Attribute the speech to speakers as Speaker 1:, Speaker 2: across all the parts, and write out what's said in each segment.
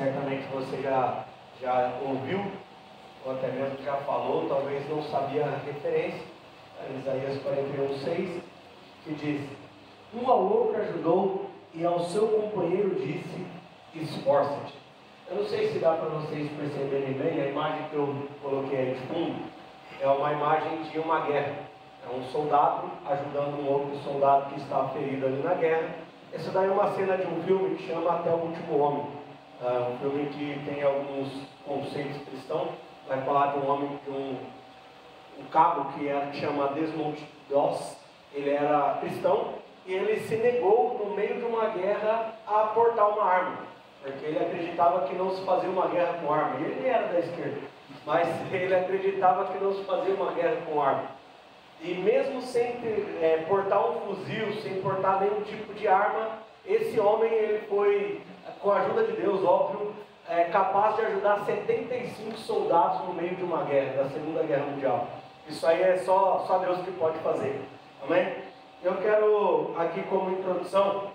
Speaker 1: certamente você já ouviu, ou até mesmo já falou, talvez não sabia a referência, Isaías 41:6, que diz: um ao outro ajudou e ao seu companheiro disse: esforça-te. Eu não sei se dá para vocês perceberem bem, a imagem que eu coloquei aí de fundo é uma imagem de uma guerra. É um soldado ajudando um outro soldado que está ferido ali na guerra. Essa daí é uma cena de um filme que chama Até o Último Homem. Um filme que tem alguns conceitos cristãos. Vai falar de um homem, de um cabo que chama Desmond Doss. Ele era cristão e ele se negou no meio de uma guerra a portar uma arma, porque ele acreditava que não se fazia uma guerra com arma. E ele era da esquerda, mas ele acreditava que não se fazia uma guerra com arma. E mesmo sem portar um fuzil, sem portar nenhum tipo de arma, esse homem ele foi, com a ajuda de Deus, óbvio, capaz de ajudar 75 soldados no meio de uma guerra, da Segunda Guerra Mundial. Isso aí é só Deus que pode fazer. Amém? Eu quero aqui como introdução,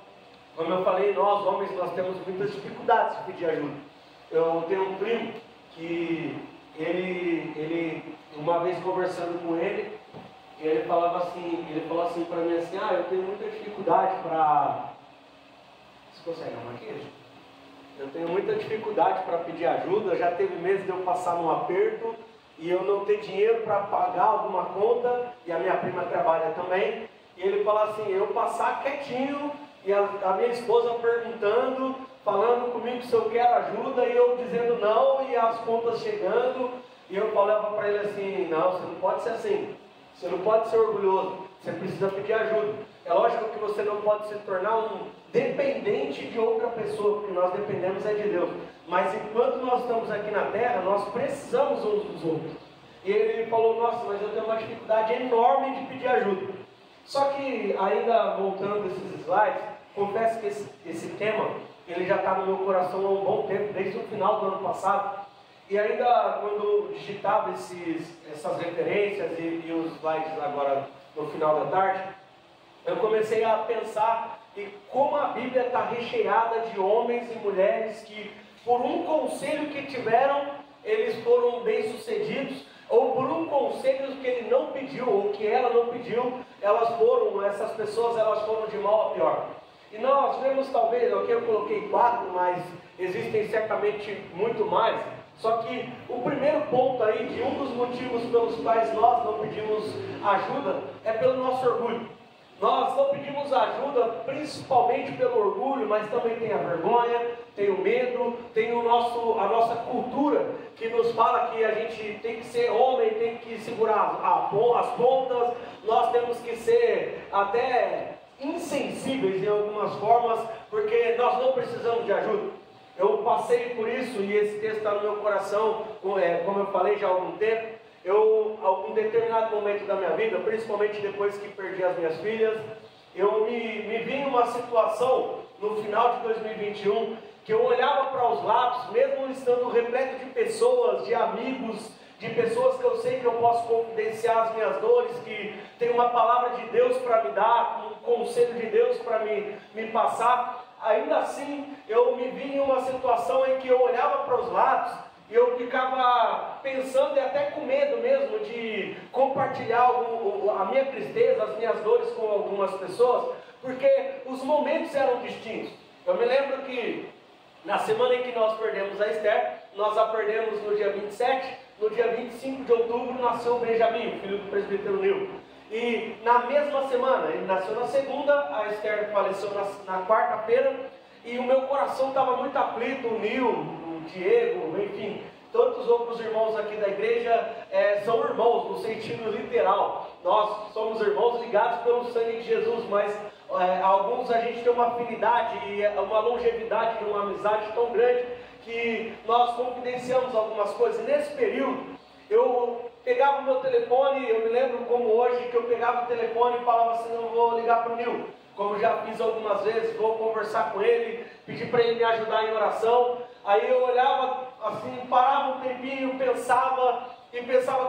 Speaker 1: como eu falei, nós homens nós temos muitas dificuldades de pedir ajuda. Eu tenho um primo que ele uma vez conversando com ele falou assim para mim assim: eu tenho muita dificuldade para... Você consegue arrumar aqui, gente? Eu tenho muita dificuldade para pedir ajuda. Já teve meses de eu passar num aperto e eu não ter dinheiro para pagar alguma conta, e a minha prima trabalha também, e ele fala assim, eu passar quietinho, e a minha esposa perguntando, falando comigo se eu quero ajuda, e eu dizendo não, e as contas chegando, e eu falava para ele assim, não, você não pode ser assim, você não pode ser orgulhoso, você precisa pedir ajuda. É lógico que você não pode se tornar um dependente de outra pessoa, porque nós dependemos de Deus. Mas enquanto nós estamos aqui na terra, nós precisamos uns dos outros. E ele falou, nossa, mas eu tenho uma dificuldade enorme de pedir ajuda. Só que, ainda voltando esses slides, confesso que esse tema, ele já está no meu coração há um bom tempo, desde o final do ano passado. E ainda quando digitava essas referências e os slides agora no final da tarde, eu comecei a pensar em como a Bíblia está recheada de homens e mulheres que, por um conselho que tiveram, eles foram bem-sucedidos, ou por um conselho que ele não pediu, ou que ela não pediu, essas pessoas foram de mal a pior. E nós vemos talvez, aqui eu coloquei 4, mas existem certamente muito mais. Só que o primeiro ponto aí, de um dos motivos pelos quais nós não pedimos ajuda, é pelo nosso orgulho. Nós não pedimos ajuda principalmente pelo orgulho, mas também tem a vergonha, tem o medo, tem a nossa cultura que nos fala que a gente tem que ser homem, tem que segurar as pontas, nós temos que ser até insensíveis em algumas formas, porque nós não precisamos de ajuda. Eu passei por isso e esse texto está no meu coração, como eu falei já há algum tempo. Algum determinado momento da minha vida, principalmente depois que perdi as minhas filhas, eu me vi em uma situação no final de 2021 que eu olhava para os lados, mesmo estando repleto de pessoas, de amigos, de pessoas que eu sei que eu posso confidenciar as minhas dores, que tem uma palavra de Deus para me dar, um conselho de Deus para me passar. Ainda assim, eu me vi em uma situação em que eu olhava para os lados e eu ficava pensando e até com medo mesmo de compartilhar a minha tristeza, as minhas dores com algumas pessoas, porque os momentos eram distintos. Eu me lembro que na semana em que nós perdemos a Esther, nós a perdemos no dia 27, no dia 25 de outubro nasceu o Benjamin, filho do presbítero Nil. E na mesma semana, ele nasceu na segunda, a Esther faleceu na quarta-feira, e o meu coração estava muito aflito, o Nil, Diego, enfim, tantos outros irmãos aqui da igreja são irmãos no sentido literal. Nós somos irmãos ligados pelo sangue de Jesus, mas alguns a gente tem uma afinidade e uma longevidade, uma amizade tão grande que nós confidenciamos algumas coisas. Nesse período, eu pegava o meu telefone, eu me lembro como hoje, que eu pegava o telefone e falava assim, eu vou ligar para o Nil, como já fiz algumas vezes, vou conversar com ele, pedir para ele me ajudar em oração. Aí eu olhava assim, parava um tempinho, pensava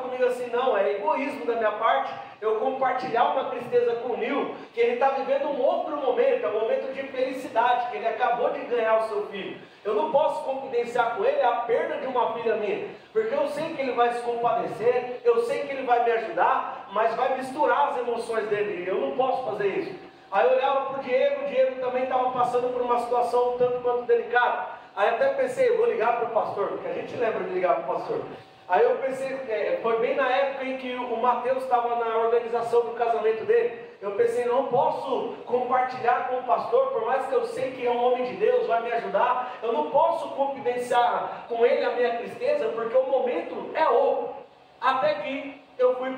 Speaker 1: comigo assim, não, é egoísmo da minha parte eu compartilhar uma tristeza com o Nil, que ele está vivendo um outro momento, é um momento de felicidade, que ele acabou de ganhar o seu filho. Eu não posso confidenciar com ele a perda de uma filha minha, porque eu sei que ele vai se compadecer, eu sei que ele vai me ajudar, mas vai misturar as emoções dele, e eu não posso fazer isso. Aí eu olhava para o Diego também estava passando por uma situação um tanto quanto delicada. Aí até pensei, vou ligar para o pastor, porque a gente lembra de ligar para o pastor. Aí eu pensei, foi bem na época em que o Mateus estava na organização do casamento dele. Eu pensei, não posso compartilhar com o pastor, por mais que eu sei que é um homem de Deus, vai me ajudar. Eu não posso confidenciar com ele a minha tristeza, porque o momento é outro. Até que eu fui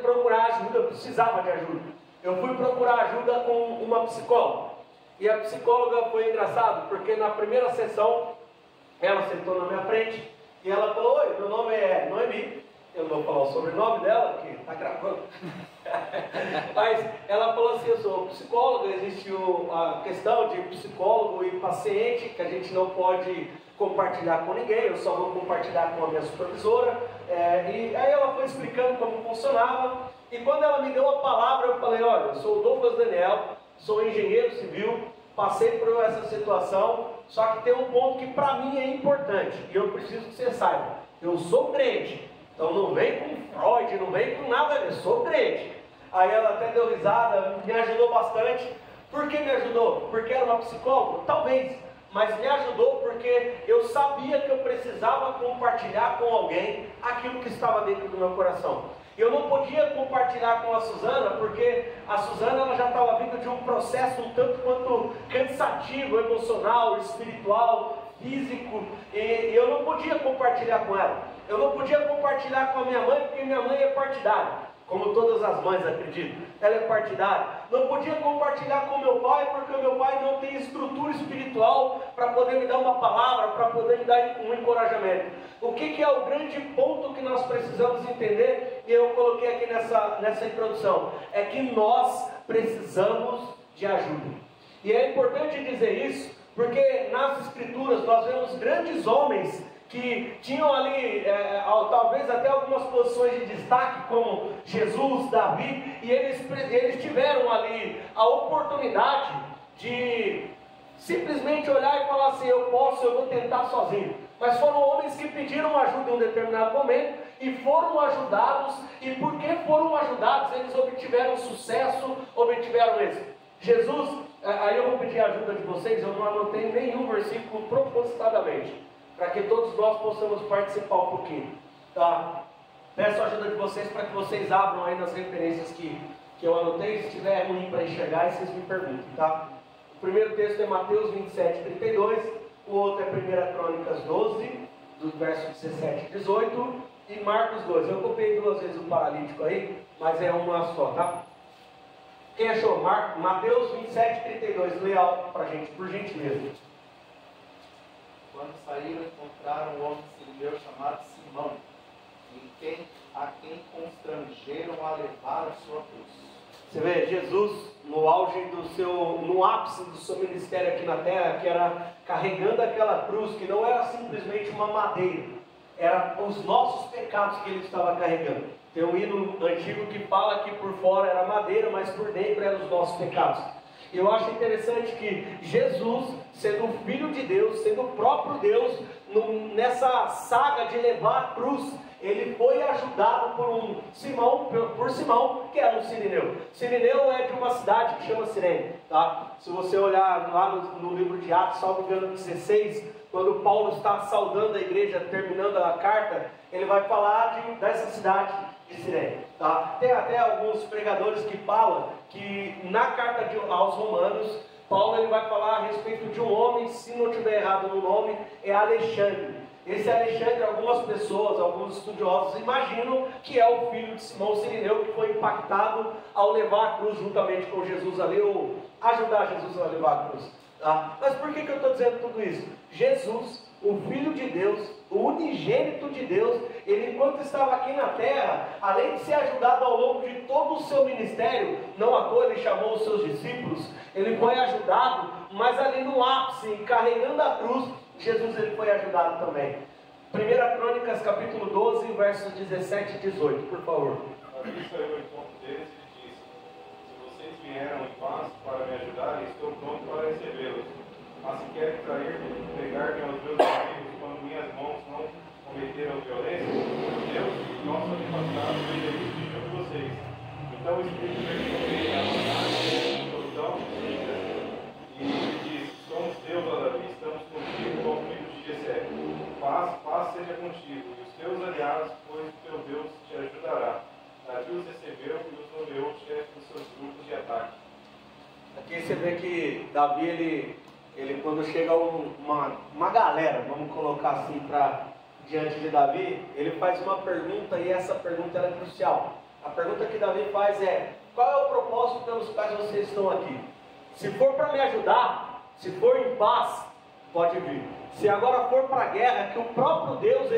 Speaker 1: procurar ajuda, eu precisava de ajuda. Eu fui procurar ajuda com uma psicóloga. E a psicóloga foi engraçado, porque na primeira sessão, ela sentou na minha frente, e ela falou, oi, meu nome é Noemi. Eu não vou falar o sobrenome dela, porque está gravando. Mas ela falou assim, eu sou psicóloga, existe a questão de psicólogo e paciente, que a gente não pode compartilhar com ninguém, eu só vou compartilhar com a minha supervisora. E aí ela foi explicando como funcionava, e quando ela me deu a palavra, eu falei, olha, eu sou o Douglas Daniel, sou engenheiro civil, passei por essa situação, só que tem um ponto que para mim é importante, e eu preciso que você saiba, eu sou crente, então não vem com Freud, não vem com nada, eu sou crente. Aí ela até deu risada, me ajudou bastante. Por que me ajudou? Porque era uma psicóloga? Talvez, mas me ajudou porque eu sabia que eu precisava compartilhar com alguém aquilo que estava dentro do meu coração. Eu não podia compartilhar com a Suzana, porque a Suzana ela já estava vindo de um processo um tanto quanto cansativo, emocional, espiritual, físico, e eu não podia compartilhar com ela. Eu não podia compartilhar com a minha mãe, porque minha mãe é partidária, como todas as mães acreditam, ela é partidária. Não podia compartilhar com meu pai, porque o meu pai não tem estrutura espiritual para poder me dar uma palavra, para poder me dar um encorajamento. O que é o grande ponto que nós precisamos entender, e eu coloquei aqui nessa introdução, é que nós precisamos de ajuda. E é importante dizer isso, porque nas escrituras nós vemos grandes homens que tinham ali, talvez até algumas posições de destaque, como Jesus, Davi, e eles tiveram ali a oportunidade de simplesmente olhar e falar assim, eu vou tentar sozinho. Mas foram homens que pediram ajuda em um determinado momento, e foram ajudados, e porque foram ajudados, eles obtiveram sucesso, obtiveram êxito. Jesus, aí eu vou pedir a ajuda de vocês, eu não anotei nenhum versículo propositadamente, para que todos nós possamos participar um pouquinho, tá? Peço a ajuda de vocês para que vocês abram aí nas referências que eu anotei. Se tiver ruim para enxergar, vocês me perguntem, tá? O primeiro texto é Mateus 27, 32, o outro é 1 Crônicas 12, do verso 17 e 18, e Marcos 2. Eu copiei 2 vezes o paralítico aí, mas é uma só, tá? Quem achou? Mateus 27, 32, leia alto para a gente, por gentileza.
Speaker 2: Quando saíram, encontraram um homem sirineu chamado Simão, a quem constrangeram a levar a sua cruz.
Speaker 1: Você vê, Jesus, no ápice do seu ministério aqui na terra, que era carregando aquela cruz, que não era simplesmente uma madeira, eram os nossos pecados que ele estava carregando. Tem um hino antigo que fala que por fora era madeira, mas por dentro eram os nossos pecados. Eu acho interessante que Jesus, sendo o Filho de Deus, sendo o próprio Deus, nessa saga de levar a cruz, ele foi ajudado por Simão, que era um sirineu. Sirineu é de uma cidade que chama Cirene, tá? Se você olhar lá no livro de Atos, salvo engano 16, quando Paulo está saudando a igreja, terminando a carta, ele vai falar dessa cidade de Cirene, tá? Tem até alguns pregadores que falam que na carta aos Romanos, Paulo ele vai falar a respeito de um homem, se não estiver errado no nome, é Alexandre. Esse Alexandre, algumas pessoas, alguns estudiosos imaginam que é o filho de Simão Sirineu, que foi impactado ao levar a cruz juntamente com Jesus ali, ou ajudar Jesus a levar a cruz. Tá? Mas por que eu estou dizendo tudo isso? Jesus, o Filho de Deus, o unigênito de Deus, ele enquanto estava aqui na terra, além de ser ajudado ao longo de todo o seu ministério, não à toa ele chamou os seus discípulos, ele foi ajudado, mas ali no ápice, carregando a cruz, Jesus ele foi ajudado também. 1 Crônicas capítulo 12, versos 17 e 18, por favor.
Speaker 3: Davi saiu ao encontro deles e disse: se vocês vieram em paz para me ajudar, estou pronto para recebê-los. Mas se querem pegar-me aos meus amigos quando minhas mãos não cometeram violência, Deus, nosso antepassado, fez isso diante de vocês. Então o Espírito veio a mandar solidão e disse: somos Deus, ó Davi, estamos contigo, ó filho de Jessé. Paz seja contigo, e os teus aliados, pois o teu Deus te ajudará. Davi os recebeu e os nomeou chefe dos seus grupos de ataque.
Speaker 1: Aqui você vê que Davi, ele quando chega uma galera, vamos colocar assim, diante de Davi, ele faz uma pergunta, e essa pergunta é crucial. A pergunta que Davi faz é: qual é o propósito pelos quais vocês estão aqui? Se for para me ajudar, se for em paz, pode vir. Se agora for para a guerra, que o próprio Deus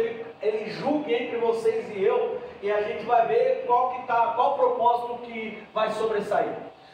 Speaker 1: ele julgue entre vocês e eu, e a gente vai ver qual o propósito que vai sobressair.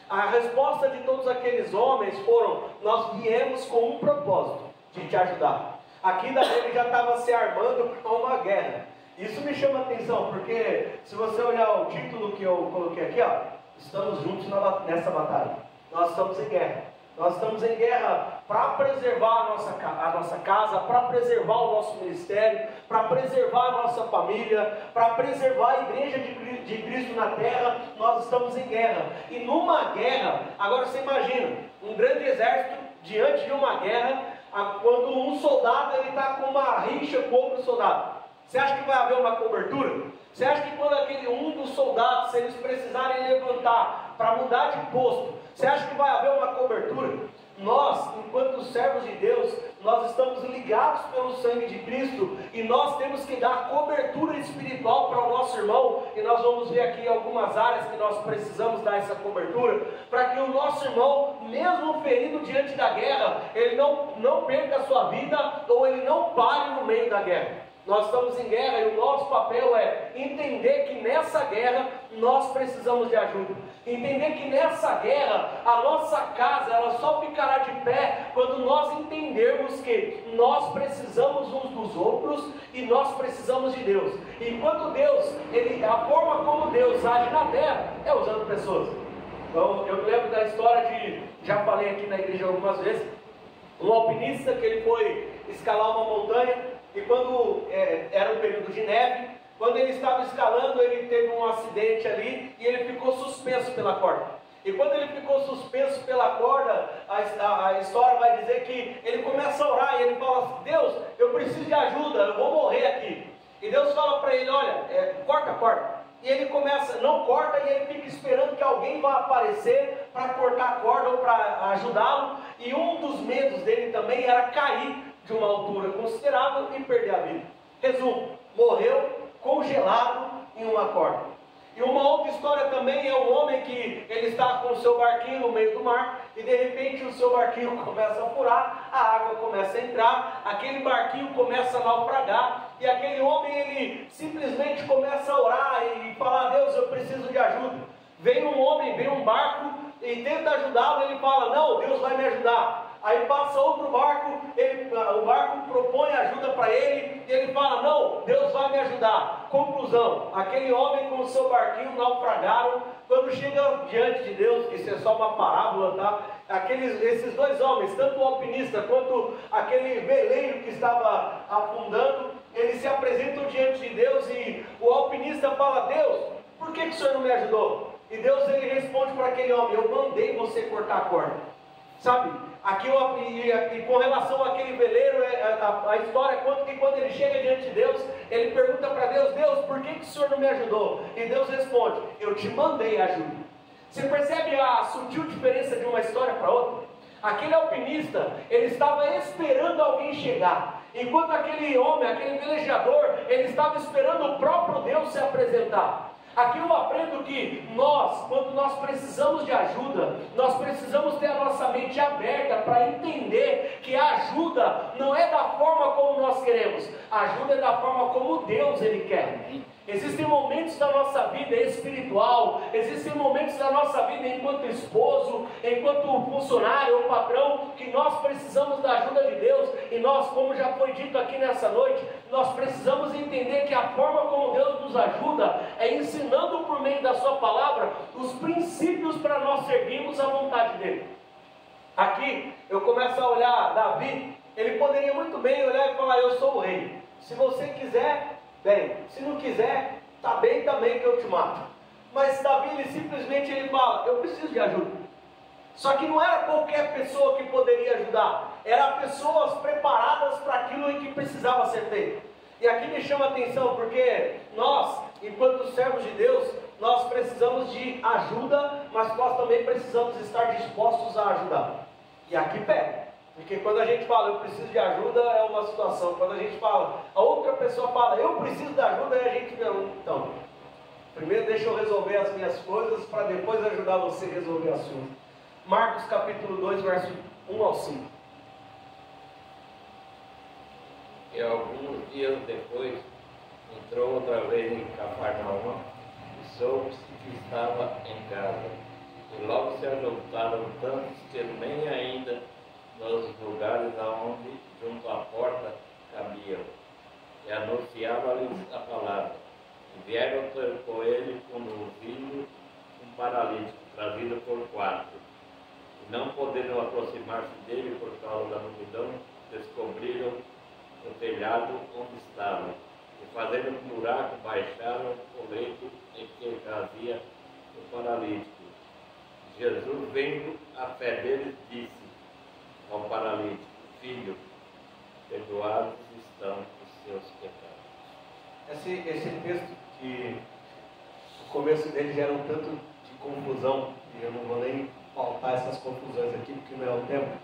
Speaker 1: A resposta de todos aqueles homens foram: nós viemos com um propósito, de te ajudar. Aqui Davi já estava se armando para uma guerra. Isso me chama a atenção, porque se você olhar o título que eu coloquei aqui, ó, estamos juntos nessa batalha. Nós estamos em guerra. Nós estamos em guerra para preservar a nossa casa, para preservar o nosso ministério, para preservar a nossa família, para preservar a igreja de Cristo na terra. Nós estamos em guerra. E numa guerra, agora você imagina, um grande exército diante de uma guerra, quando um soldado está com uma rixa com outro soldado. Você acha que vai haver uma cobertura? Você acha que quando um dos soldados, se eles precisarem levantar para mudar de posto, você acha que vai haver uma cobertura? Nós, enquanto servos de Deus, nós estamos ligados pelo sangue de Cristo, e nós temos que dar cobertura espiritual para o nosso irmão, e nós vamos ver aqui algumas áreas que nós precisamos dar essa cobertura, para que o nosso irmão, mesmo ferido diante da guerra, ele não perca a sua vida, ou ele não pare no meio da guerra. Nós estamos em guerra e o nosso papel é entender que nessa guerra nós precisamos de ajuda. Entender que nessa guerra a nossa casa ela só ficará de pé quando nós entendermos que nós precisamos uns dos outros e nós precisamos de Deus. E quando Deus, a forma como Deus age na terra é usando pessoas. Então eu me lembro da história já falei aqui na igreja algumas vezes, um alpinista que ele foi escalar uma montanha. E quando era um período de neve, quando ele estava escalando, ele teve um acidente ali e ele ficou suspenso pela corda. E quando ele ficou suspenso pela corda, a história vai dizer que ele começa a orar e ele fala: Deus, eu preciso de ajuda, eu vou morrer aqui. E Deus fala para ele: olha, corta a corda. E ele não corta, e ele fica esperando que alguém vá aparecer para cortar a corda ou para ajudá-lo. E um dos medos dele também era cair de uma altura considerável e perder a vida. Resumo: morreu congelado em uma corda. E uma outra história também é um homem que ele está com o seu barquinho no meio do mar, e de repente o seu barquinho começa a furar, a água começa a entrar, aquele barquinho começa a naufragar, e aquele homem ele simplesmente começa a orar e falar: Deus, eu preciso de ajuda. Vem um barco e tenta ajudá-lo, ele fala: não, Deus vai me ajudar. Aí passa outro barco, o barco propõe ajuda para ele, e ele fala: não, Deus vai me ajudar. Conclusão: aquele homem com o seu barquinho naufragaram. Quando chega diante de Deus, isso é só uma parábola, tá? Esses dois homens, tanto o alpinista quanto aquele veleiro que estava afundando, eles se apresentam diante de Deus, e o alpinista fala: Deus, por que o Senhor não me ajudou? E Deus ele responde para aquele homem: eu mandei você cortar a corda. Sabe? E com relação àquele veleiro, a história conta que quando ele chega diante de Deus, ele pergunta para Deus: Deus, por que o Senhor não me ajudou? E Deus responde: eu te mandei ajuda. Você percebe a sutil diferença de uma história para outra? Aquele alpinista, ele estava esperando alguém chegar, enquanto aquele homem, aquele velejador, ele estava esperando o próprio Deus se apresentar. Aqui eu aprendo que quando nós precisamos de ajuda, nós precisamos ter a nossa mente aberta para entender que a ajuda não é da forma como nós queremos, a ajuda é da forma como Deus ele quer. Existem momentos da nossa vida espiritual, existem momentos da nossa vida enquanto esposo, enquanto funcionário ou patrão, que nós precisamos da ajuda de Deus, e nós, como já foi dito aqui nessa noite, nós precisamos entender que a forma como Deus nos ajuda é ensinando por meio da sua palavra os princípios para nós seguirmos a vontade dele. Aqui eu começo a olhar Davi, ele poderia muito bem olhar e falar: eu sou o rei, se você quiser, bem, se não quiser, está bem também que eu te mato. Mas Davi, ele simplesmente fala: eu preciso de ajuda. Só que não era qualquer pessoa que poderia ajudar, eram pessoas preparadas para aquilo em que precisava ser feito. E aqui me chama a atenção, porque nós, enquanto servos de Deus, nós precisamos de ajuda, mas nós também precisamos estar dispostos a ajudar. E aqui pega. Porque quando a gente fala, eu preciso de ajuda, é uma situação. Quando a gente fala, a outra pessoa fala, eu preciso de ajuda, aí a gente não. Então, primeiro deixa eu resolver as minhas coisas, para depois ajudar você a resolver as suas. Marcos capítulo 2, verso 1 ao 5.
Speaker 4: E alguns dias depois, entrou outra vez em Cafarnaum, e soube-se que estava em casa. E logo se ajuntaram tantos que nem ainda nos lugares aonde junto à porta cabiam, e anunciava-lhes a palavra. E vieram ter com ele conduzindo um paralítico, trazido por 4. E não podendo aproximar-se dele por causa da multidão, descobriram o telhado onde estava, e fazendo um buraco, baixaram o leito em que jazia o paralítico. Jesus, vendo a fé deles, disse ao paralítico: filho, perdoados estão os seus pecados.
Speaker 1: Esse texto, que o começo dele gera um tanto de confusão, e eu não vou nem pautar essas confusões aqui, porque não é o tempo.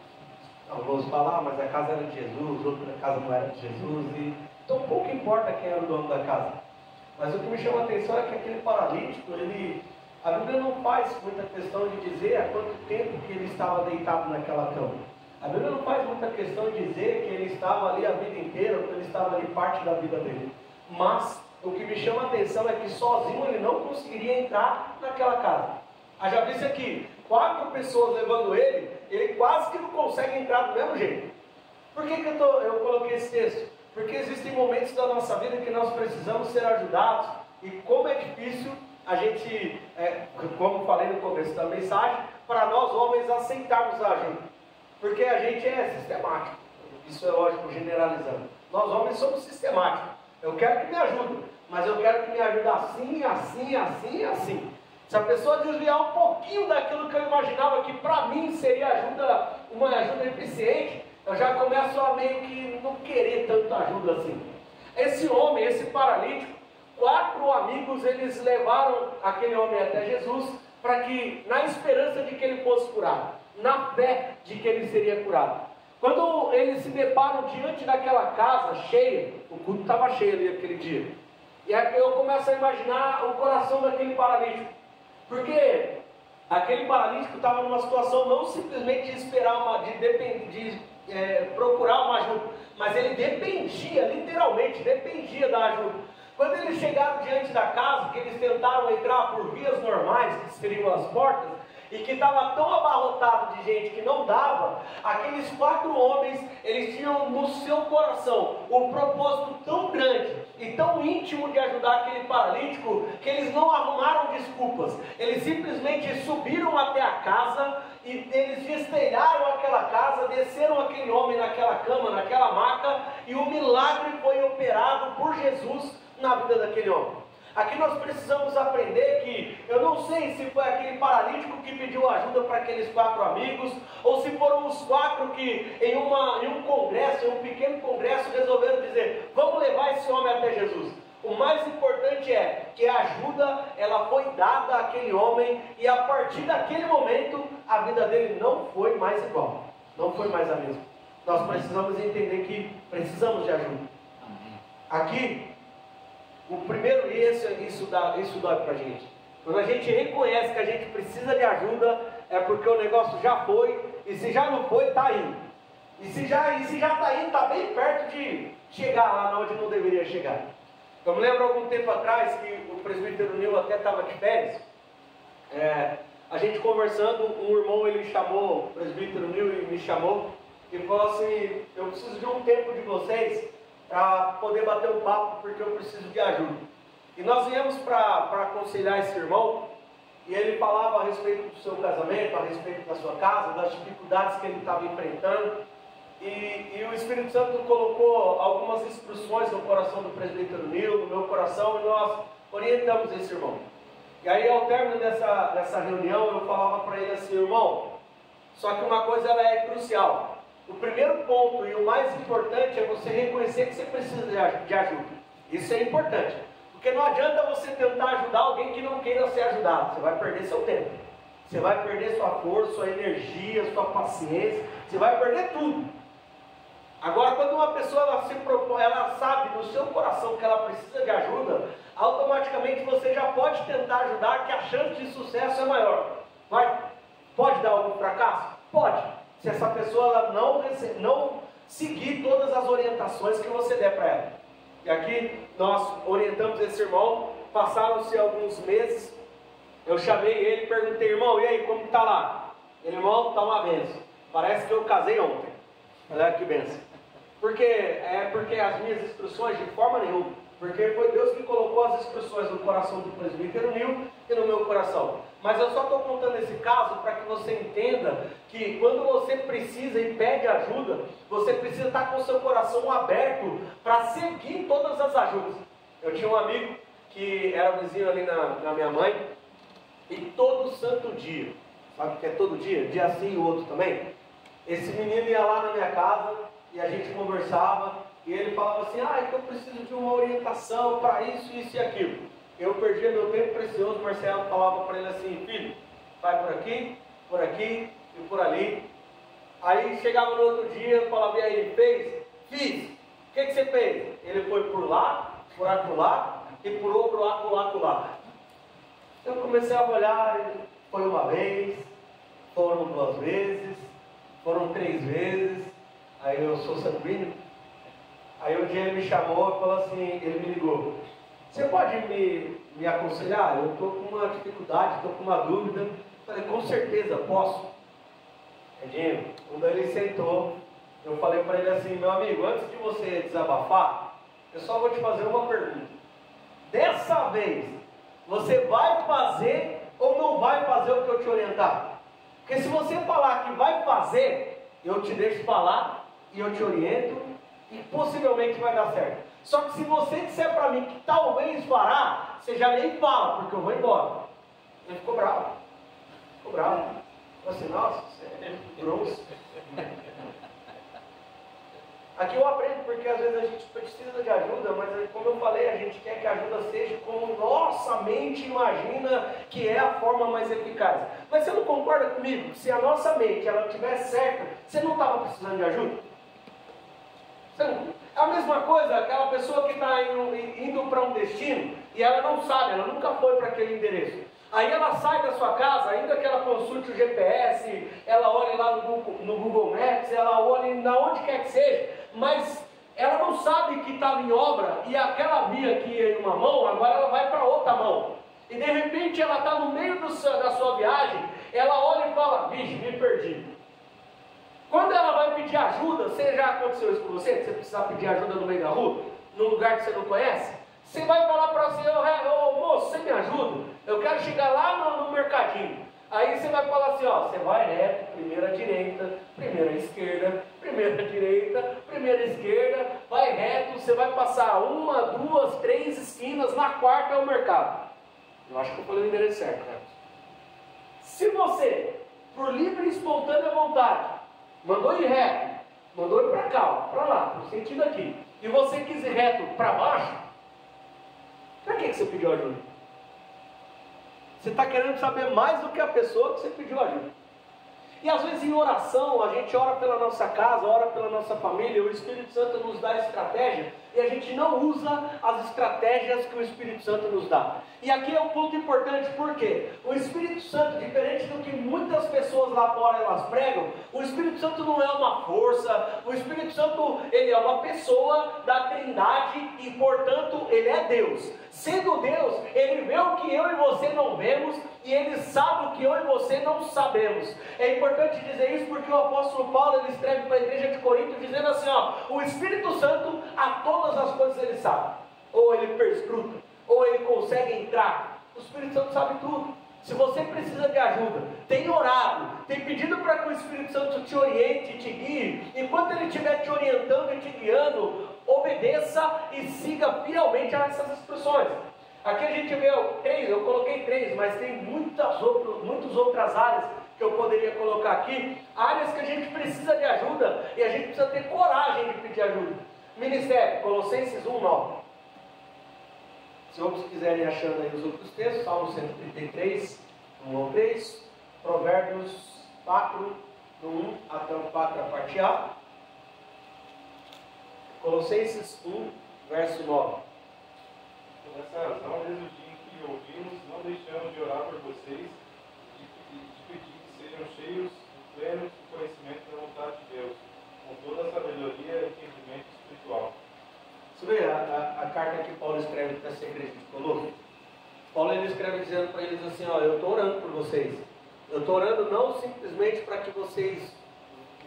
Speaker 1: Alguns falam, mas a casa era de Jesus, outra casa não era de Jesus, e então pouco importa quem era o dono da casa. Mas o que me chama a atenção é que aquele paralítico, a Bíblia não faz muita questão de dizer há quanto tempo que ele estava deitado naquela cama. A Bíblia não faz muita questão de dizer que ele estava ali a vida inteira, ou que ele estava ali parte da vida dele. Mas o que me chama a atenção é que sozinho ele não conseguiria entrar naquela casa. Já visto aqui, 4 pessoas levando ele quase que não consegue entrar do mesmo jeito. Por que eu coloquei esse texto? Porque existem momentos da nossa vida que nós precisamos ser ajudados, e como é difícil a gente, como falei no começo da mensagem, para nós homens aceitarmos a ajuda, porque a gente é sistemático. Isso é lógico, generalizando. Nós homens somos sistemáticos. Eu quero que me ajude, mas eu quero que me ajude assim, assim, assim, assim. Se a pessoa desviar um pouquinho daquilo que eu imaginava que para mim seria uma ajuda eficiente, eu já começo a meio que não querer tanta ajuda assim. Esse homem, esse paralítico, 4 amigos, eles levaram aquele homem até Jesus, para que, na esperança de que ele fosse curado, na fé de que ele seria curado. Quando eles se deparam diante daquela casa cheia, o culto estava cheio ali aquele dia, e aí eu começo a imaginar o coração daquele paralítico, porque aquele paralítico estava numa situação não simplesmente de esperar procurar uma ajuda, mas ele dependia, literalmente dependia da ajuda. Quando eles chegaram diante da casa, que eles tentaram entrar por vias normais, que seriam as portas, e que estava tão abarrotado de gente que não dava, aqueles 4 homens, eles tinham no seu coração um propósito tão grande e tão íntimo de ajudar aquele paralítico, que eles não arrumaram desculpas. Eles simplesmente subiram até a casa, e eles destelharam aquela casa, desceram aquele homem naquela cama, naquela maca, e o milagre foi operado por Jesus na vida daquele homem. Aqui nós precisamos aprender que, eu não sei se foi aquele paralítico que pediu ajuda para aqueles 4 amigos, ou se foram os 4 que em um congresso, em um pequeno congresso, resolveram dizer, vamos levar esse homem até Jesus. O mais importante é que a ajuda, ela foi dada àquele homem, e a partir daquele momento, a vida dele não foi mais igual, não foi mais a mesma. Nós precisamos entender que precisamos de ajuda. Aqui, o primeiro, isso dói para a gente. Quando a gente reconhece que a gente precisa de ajuda, é porque o negócio já foi, e se já não foi, está indo. E se já está indo, está bem perto de chegar lá onde não deveria chegar. Eu me lembro algum tempo atrás que o presbítero Nil até estava de férias. A gente conversando, um irmão ele chamou, o presbítero Nil e me chamou e falou assim: eu preciso de um tempo de vocês para poder bater um papo, porque eu preciso de ajuda. E nós viemos para aconselhar esse irmão, e ele falava a respeito do seu casamento, a respeito da sua casa, das dificuldades que ele estava enfrentando. E o Espírito Santo colocou algumas instruções no coração do presbítero Nil, no meu coração, e nós orientamos esse irmão. E aí, ao término dessa reunião, eu falava para ele assim: irmão, só que uma coisa ela é crucial. O primeiro ponto e o mais importante é você reconhecer que você precisa de ajuda. Isso é importante, porque não adianta você tentar ajudar alguém que não queira ser ajudado. Você vai perder seu tempo, você vai perder sua força, sua energia, sua paciência, você vai perder tudo. Agora, quando uma pessoa ela sabe no seu coração que ela precisa de ajuda, automaticamente você já pode tentar ajudar, que a chance de sucesso é maior. Pode dar algum fracasso? Pode, se essa pessoa ela não seguir todas as orientações que você der para ela. E aqui nós orientamos esse irmão, passaram-se alguns meses, eu chamei ele e perguntei: irmão, e aí, como está lá? Ele: irmão, está uma benção, parece que eu casei ontem. Olha que benção. Porque as minhas instruções, de forma nenhuma, porque foi Deus que colocou as instruções no coração do presbítero Nil e no meu coração. Mas eu só estou contando esse caso para que você entenda que quando você precisa e pede ajuda, você precisa estar com o seu coração aberto para seguir todas as ajudas. Eu tinha um amigo que era vizinho ali na minha mãe, e todo santo dia, sabe o que é todo dia? Dia sim e o outro também. Esse menino ia lá na minha casa e a gente conversava, e ele falava assim: é que eu preciso de uma orientação para isso, isso e aquilo. Eu perdia meu tempo precioso. Marcelo falava para ele assim: filho, vai por aqui e por ali. Aí chegava no outro dia, eu falava: e aí, fez? Fiz. O que você fez? Ele foi por lá, por acolá, e por outro lá. Eu comecei a olhar, foi uma vez, foram 2 vezes, foram 3 vezes. Aí eu sou sanguíneo. Aí um dia ele me chamou e falou assim, ele me ligou: você pode me aconselhar? Eu estou com uma dificuldade, estou com uma dúvida. Eu falei: com certeza, posso. Edinho, quando ele sentou, eu falei para ele assim: meu amigo, antes de você desabafar, eu só vou te fazer uma pergunta. Dessa vez, você vai fazer ou não vai fazer o que eu te orientar? Porque se você falar que vai fazer, eu te deixo falar e eu te oriento e possivelmente vai dar certo. Só que se você disser para mim que talvez fará, você já nem fala, porque eu vou embora. Ele ficou bravo. Falei assim: nossa, você é grosso. Aqui eu aprendo, porque às vezes a gente precisa de ajuda, mas como eu falei, a gente quer que a ajuda seja como nossa mente imagina que é a forma mais eficaz. Mas você não concorda comigo? Se a nossa mente ela estiver certa, você não estava precisando de ajuda? É a mesma coisa, aquela pessoa que está indo para um destino e ela não sabe, ela nunca foi para aquele endereço. Aí ela sai da sua casa, ainda que ela consulte o GPS, ela olhe lá no Google Maps, ela olhe na onde quer que seja, mas ela não sabe que estava em obra e aquela via que ia em uma mão, agora ela vai para outra mão. E de repente ela está no meio da sua viagem, ela olha e fala: vixe, me perdi. Quando ela vai pedir ajuda, já aconteceu isso com você? Que você precisar pedir ajuda no meio da rua, num lugar que você não conhece? Você vai falar para você: ô moço, você me ajuda? Eu quero chegar lá no mercadinho. Aí você vai falar assim: você vai reto, primeira direita, primeira esquerda, primeira direita, primeira esquerda, vai reto, você vai passar 1, 2, 3 esquinas, na quarta é o mercado. Eu acho que eu falei o endereço certo, né? Se você, por livre e espontânea vontade, mandou ir reto, mandou ir para cá, para lá, no sentido aqui, e você quis ir reto para baixo, para que você pediu ajuda? Você está querendo saber mais do que a pessoa que você pediu ajuda. E às vezes em oração, a gente ora pela nossa casa, ora pela nossa família, o Espírito Santo nos dá estratégia e a gente não usa as estratégias que o Espírito Santo nos dá. E aqui é um ponto importante, porque o Espírito Santo, diferente do que muitas pessoas lá fora elas pregam, o Espírito Santo não é uma força, o Espírito Santo ele é uma pessoa da Trindade e portanto ele é Deus. Sendo Deus, ele vê o que eu e você não vemos e ele sabe o que eu e você não sabemos. É importante dizer isso porque o apóstolo Paulo ele escreve para a igreja de Corinto dizendo assim, ó, o Espírito Santo a todas as coisas ele sabe, ou ele perscruta, ou ele consegue entrar. O Espírito Santo sabe tudo. Se você precisa de ajuda, tem orado, tem pedido para que o Espírito Santo te oriente e te guie, enquanto ele estiver te orientando e te guiando, obedeça e siga fielmente a essas instruções. Aqui a gente vê três, eu coloquei três, mas tem muitas outras áreas que eu poderia colocar aqui, áreas que a gente precisa de ajuda e a gente precisa ter coragem de pedir ajuda. Ministério, Colossenses 1:9. Se outros quiserem achando aí os outros textos, Salmo 133, 1 ao 3, Provérbios 4, do 1 até o 4, a parte A. Colossenses 1, verso 9.
Speaker 3: Por essa razão, desde o dia em que ouvimos, não deixamos de orar por vocês e de pedir que sejam cheios e plenos do conhecimento da vontade de Deus, com toda a sabedoria e entendimento espiritual.
Speaker 1: Você vê a carta que Paulo escreve para essa igreja de Colossos? Paulo ele escreve dizendo para eles assim, ó, eu estou orando por vocês. Eu estou orando não simplesmente para que vocês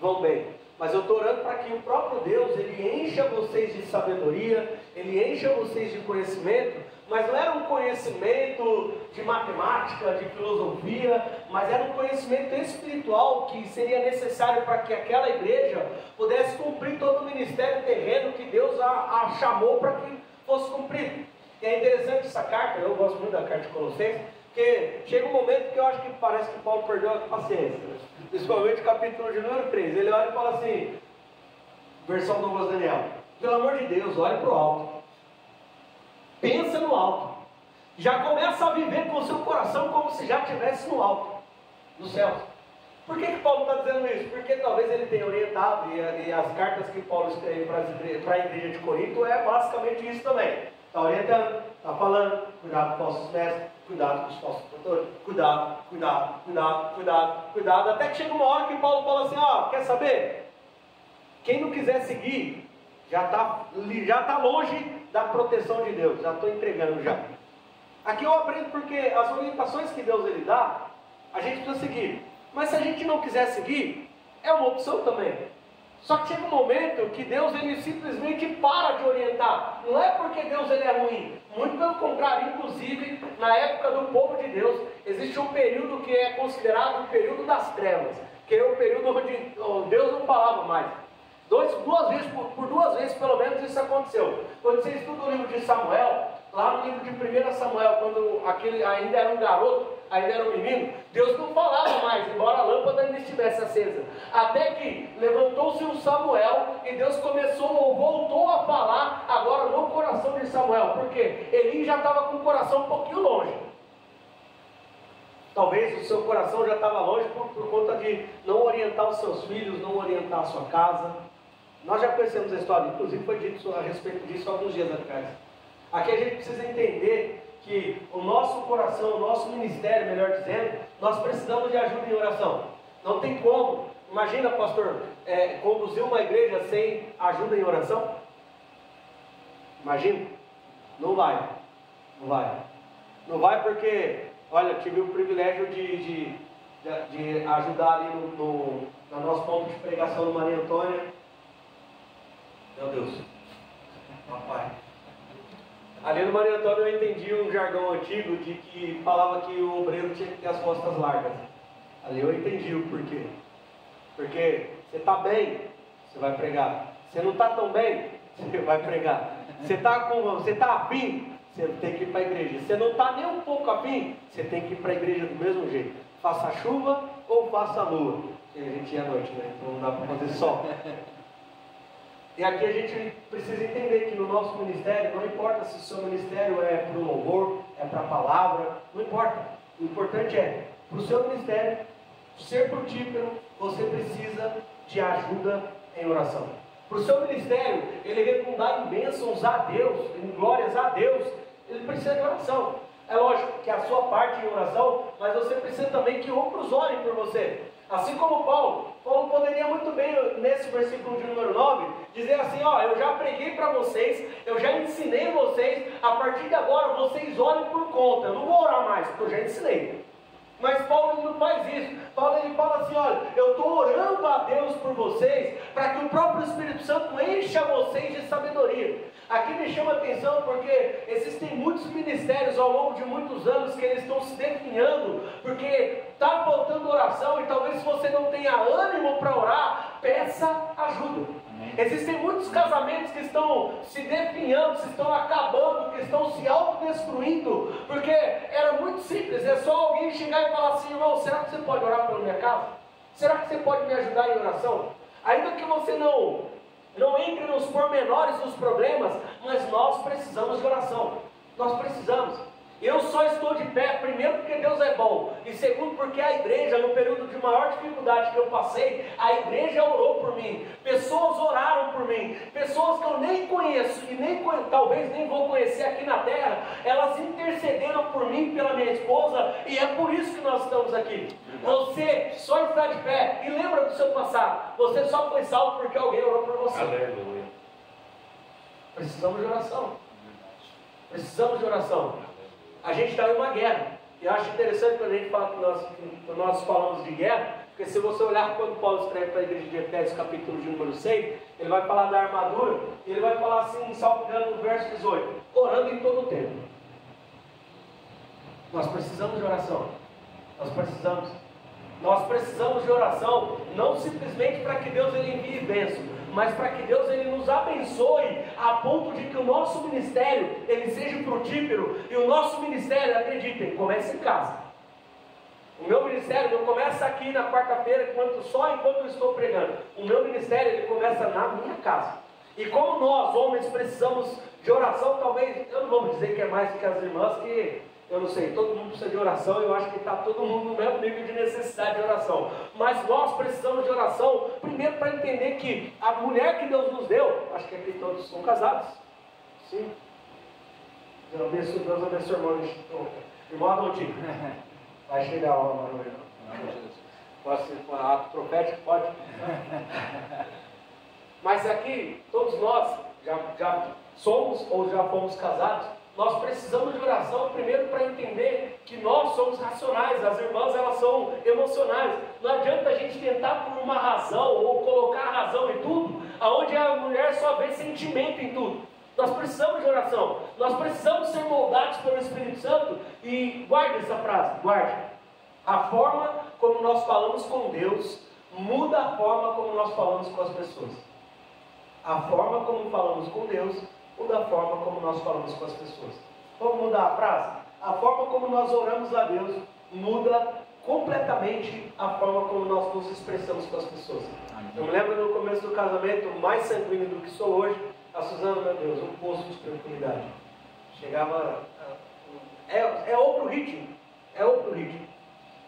Speaker 1: vão bem, mas eu estou orando para que o próprio Deus, ele encha vocês de sabedoria, ele encha vocês de conhecimento, mas não era um conhecimento de matemática, de filosofia, mas era um conhecimento espiritual que seria necessário para que aquela igreja pudesse cumprir todo o ministério terreno que Deus a chamou para que fosse cumprido. E é interessante essa carta, eu gosto muito da carta de Colossenses, porque chega um momento que eu acho que parece que Paulo perdeu a paciência, principalmente o capítulo de número 3, ele olha e fala assim, versão Douglas Daniel, pelo amor de Deus, olhe para o alto, pensa no alto, já começa a viver com o seu coração como se já estivesse no alto, no céu. Por que Paulo está dizendo isso? Porque talvez ele tenha orientado, e as cartas que Paulo escreve para a igreja de Corinto é basicamente isso também. Está orientando, está falando, cuidado com os falsos mestres, cuidado com os falsos doutores, cuidado, até que chega uma hora que Paulo fala assim, ó, quer saber? Quem não quiser seguir, já está longe da proteção de Deus, já estou entregando já. Aqui eu aprendo porque as orientações que Deus ele dá, a gente precisa seguir. Mas se a gente não quiser seguir, é uma opção também. Só que chega um momento que Deus ele simplesmente para de orientar. Não é porque Deus ele é ruim. Muito pelo contrário, inclusive, na época do povo de Deus, existe um período que é considerado o período das trevas. Que é o período onde Deus não falava mais. Por duas vezes pelo menos isso aconteceu. Quando você estuda o livro de Samuel, lá no livro de 1 Samuel, quando aquele ainda era um garoto, ainda era um menino, Deus não falava mais, embora a lâmpada ainda estivesse acesa. Até que levantou-se um Samuel e Deus voltou a falar agora no coração de Samuel. Por quê? Eli já estava com o coração um pouquinho longe. Talvez o seu coração já estava longe por conta de não orientar os seus filhos, não orientar a sua casa. Nós já conhecemos a história, inclusive foi dito a respeito disso alguns dias atrás. Aqui a gente precisa entender que o nosso coração, o nosso ministério, melhor dizendo, nós precisamos de ajuda em oração. Não tem como. Imagina, pastor, conduzir uma igreja sem ajuda em oração? Imagina? Não vai. Não vai porque, olha, tive o privilégio de ajudar ali no nosso ponto de pregação no Maria Antônia. Meu Deus, papai. Ali no Maria Antônia eu entendi um jargão antigo de que falava que o obreiro tinha que ter as costas largas. Ali eu entendi o porquê. Porque você está bem, você vai pregar. Você não está tão bem, você vai pregar. Você está afim, você tem que ir para a igreja. Você não está nem um pouco afim, você tem que ir para a igreja do mesmo jeito. Faça chuva ou faça lua. Porque a gente ia à noite, né? Então não dá para fazer sol. E aqui a gente precisa entender que no nosso ministério, não importa se o seu ministério é para o louvor, é para a palavra, não importa. O importante é, para o seu ministério, ser frutífero, você precisa de ajuda em oração. Para o seu ministério, ele redundar em bênçãos a Deus, em glórias a Deus, ele precisa de oração. É lógico que a sua parte em oração, mas você precisa também que outros orem por você. Assim como Paulo poderia muito bem, nesse versículo de número 9, dizer assim, ó, eu já preguei para vocês, eu já ensinei vocês, a partir de agora vocês orem por conta, eu não vou orar mais, porque eu já ensinei. Mas Paulo não faz isso. Paulo ele fala assim, olha, eu estou orando a Deus por vocês, para que o próprio Espírito Santo encha vocês de sabedoria. Aqui me chama a atenção porque existem muitos ministérios ao longo de muitos anos que eles estão se definhando, porque está faltando oração e talvez se você não tenha ânimo para orar, peça ajuda. Existem muitos casamentos que estão se definhando, que estão acabando, que estão se autodestruindo, porque era muito simples, é só alguém chegar e falar assim, irmão, será que você pode orar pela minha casa? Será que você pode me ajudar em oração? Ainda que você não entre nos pormenores dos problemas, mas nós precisamos de oração. Nós precisamos. Eu só estou de pé, primeiro porque Deus é bom, e segundo porque a igreja, no período de maior dificuldade que eu passei, a igreja orou por mim, pessoas oraram por mim, pessoas que eu nem conheço, e talvez nem vou conhecer aqui na terra, elas intercederam por mim e pela minha esposa, e é por isso que nós estamos aqui. Você só está de pé, e lembra do seu passado, você só foi salvo porque alguém orou por você.
Speaker 4: Aleluia.
Speaker 1: Precisamos de oração. Precisamos de oração. A gente está em uma guerra. E eu acho interessante quando a gente fala que nós falamos de guerra, porque se você olhar quando Paulo escreve para a igreja de Efésios, capítulo de número 6, ele vai falar da armadura, e ele vai falar assim, salvo engano, no verso 18, orando em todo o tempo. Nós precisamos de oração. Nós precisamos de oração, não simplesmente para que Deus ele envie bênção, mas para que Deus ele nos abençoe a ponto de que o nosso ministério ele seja frutífero. E o nosso ministério, acreditem, começa em casa. O meu ministério não começa aqui na quarta-feira enquanto eu estou pregando. O meu ministério ele começa na minha casa. E como nós, homens, precisamos de oração, talvez, eu não vou dizer que é mais que as irmãs, que eu não sei, todo mundo precisa de oração, eu acho que está todo mundo no mesmo nível de necessidade de oração. Mas nós precisamos de oração, primeiro para entender que a mulher que Deus nos deu, acho que aqui todos são casados. Sim. Deus abençoe o irmão Adontinho. Vai chegar a hora, Manuel. Pode ser com ato profético? Pode. Mas aqui, todos nós já somos ou já fomos casados. Nós precisamos de oração primeiro para entender que nós somos racionais, as irmãs elas são emocionais. Não adianta a gente tentar por uma razão ou colocar razão em tudo, aonde a mulher só vê sentimento em tudo. Nós precisamos de oração, nós precisamos ser moldados pelo Espírito Santo. E guarde essa frase, guarde. A forma como nós falamos com Deus muda a forma como nós falamos com as pessoas. A forma como falamos com Deus muda a forma como nós falamos com as pessoas. Vamos mudar a frase? A forma como nós oramos a Deus muda completamente a forma como nós nos expressamos com as pessoas. Eu me lembro no começo do casamento, mais sanguíneo do que sou hoje, a Suzana, meu Deus, um poço de tranquilidade. Chegava... É outro ritmo.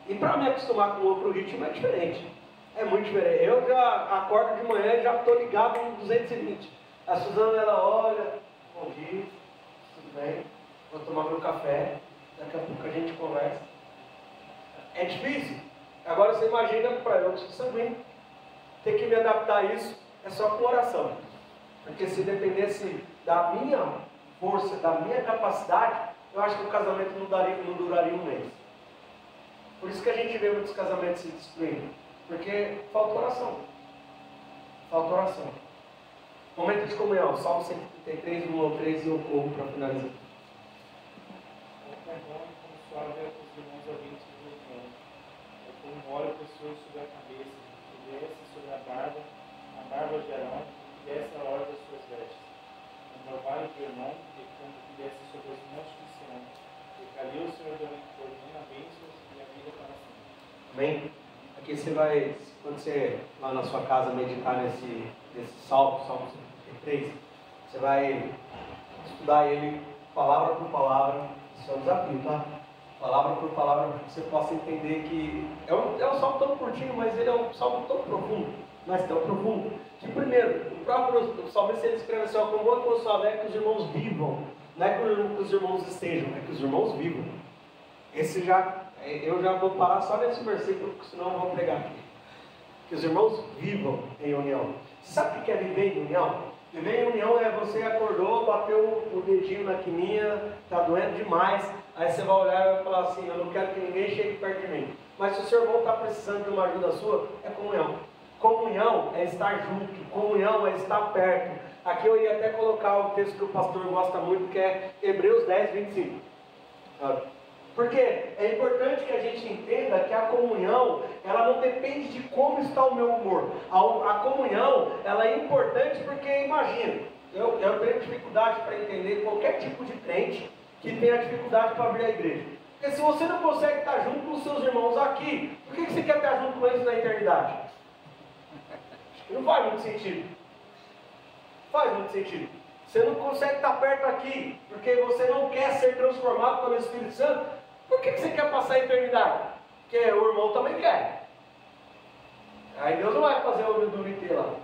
Speaker 1: E para me acostumar com outro ritmo é diferente. É muito diferente. Eu já acordo de manhã e já estou ligado no 220. A Suzana, ela olha, bom dia, tudo bem, vou tomar meu café, daqui a pouco a gente conversa. É difícil. Agora você imagina para eu que sou sanguíneo, ter que me adaptar a isso é só com oração. Porque se dependesse da minha força, da minha capacidade, eu acho que o casamento não duraria um mês. Por isso que a gente vê muitos casamentos se destruindo. Porque falta oração. Momento de comunhão, Salmo 133, 1 ao 3, e eu corro para finalizar.
Speaker 3: É bom e consolável os irmãos ouvintes do irmão. É como um óleo precioso sobre a cabeça, que desce sobre a barba de Arão, e desce a hora das suas vestes. No orvalho do irmão, e como que desce sobre os montes de Sião. E ali o Senhor ordena bênçãos e a vida para sempre.
Speaker 1: Amém? Aqui você vai, quando você lá na sua casa meditar nesse Salmo 133, você vai estudar ele palavra por palavra. Isso é um desafio, tá? palavra por palavra, para que você possa entender que é um salmo tão curtinho, mas ele é um salmo tão profundo, mas tão profundo, que primeiro, o próprio salmista ele escreve assim, como outro consoado é que os irmãos vivam, não é que os irmãos estejam, é que os irmãos vivam. Eu já vou parar só nesse versículo, porque senão eu vou pregar aqui. Que os irmãos vivam em união. Você sabe o que é viver em união? Viver em união é você acordou, bateu o dedinho na quininha, está doendo demais, aí você vai olhar e vai falar assim, eu não quero que ninguém chegue perto de mim. Mas se o seu irmão está precisando de uma ajuda sua, é comunhão. Comunhão é estar junto, comunhão é estar perto. Aqui eu ia até colocar o texto que o pastor gosta muito, que é Hebreus 10, 25. Porque é importante que a gente entenda que a comunhão, ela não depende de como está o meu humor. A comunhão, ela é importante porque, imagina, eu tenho dificuldade para entender qualquer tipo de crente que tenha dificuldade para abrir a igreja. Porque se você não consegue estar junto com os seus irmãos aqui, por que você quer estar junto com eles na eternidade? Não faz muito sentido. Faz muito sentido. Você não consegue estar perto aqui, porque você não quer ser transformado pelo Espírito Santo. Por que você quer passar a eternidade? Porque o irmão também quer. Aí Deus não vai fazer o obedurite lá.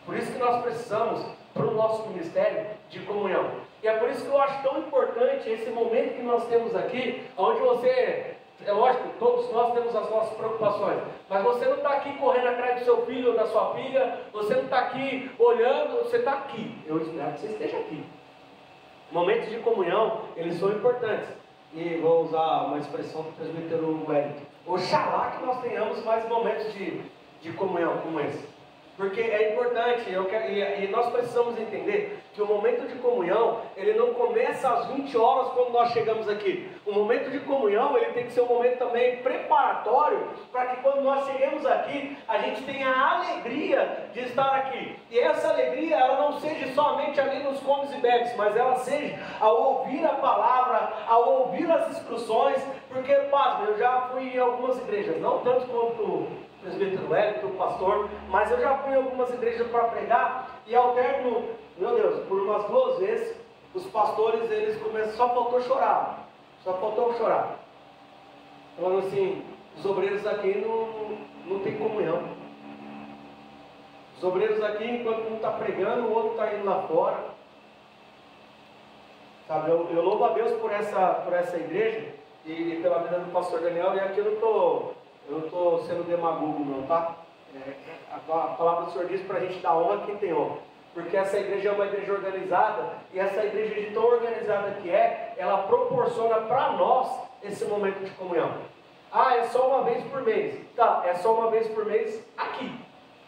Speaker 1: Por isso que nós precisamos, para o nosso ministério, de comunhão. E é por isso que eu acho tão importante esse momento que nós temos aqui, onde você... É lógico, todos nós temos as nossas preocupações, mas você não está aqui correndo atrás do seu filho ou da sua filha, você não está aqui olhando, você está aqui. Eu espero que você esteja aqui. Momentos de comunhão, eles são importantes. E vou usar uma expressão do presbítero Wellington. Oxalá que nós tenhamos mais momentos de comunhão como esse. Porque é importante, e nós precisamos entender que o momento de comunhão, ele não começa às 20 horas quando nós chegamos aqui. O momento de comunhão, ele tem que ser um momento também preparatório, para que quando nós chegamos aqui, a gente tenha a alegria de estar aqui. E essa alegria, ela não seja somente ali nos comes e bebes, mas ela seja ao ouvir a palavra, ao ouvir as instruções, porque, pasme, eu já fui em algumas igrejas, não tanto quanto o presbítero Wellington, o pastor, mas eu já fui em algumas igrejas para pregar, e ao término, meu Deus, por umas 2 vezes, os pastores, eles começam, só faltou chorar, falando assim, os obreiros aqui não tem comunhão, os obreiros aqui, enquanto um está pregando, o outro está indo lá fora, sabe, eu louvo a Deus por essa igreja, e pela vida do pastor Daniel, e aqui eu não estou sendo demagogo não, tá? A palavra do Senhor diz para a gente dar honra a quem tem honra. Porque essa igreja é uma igreja organizada, e essa igreja de tão organizada que ela proporciona para nós esse momento de comunhão. Ah, é só uma vez por mês. Tá, é só uma vez por mês aqui.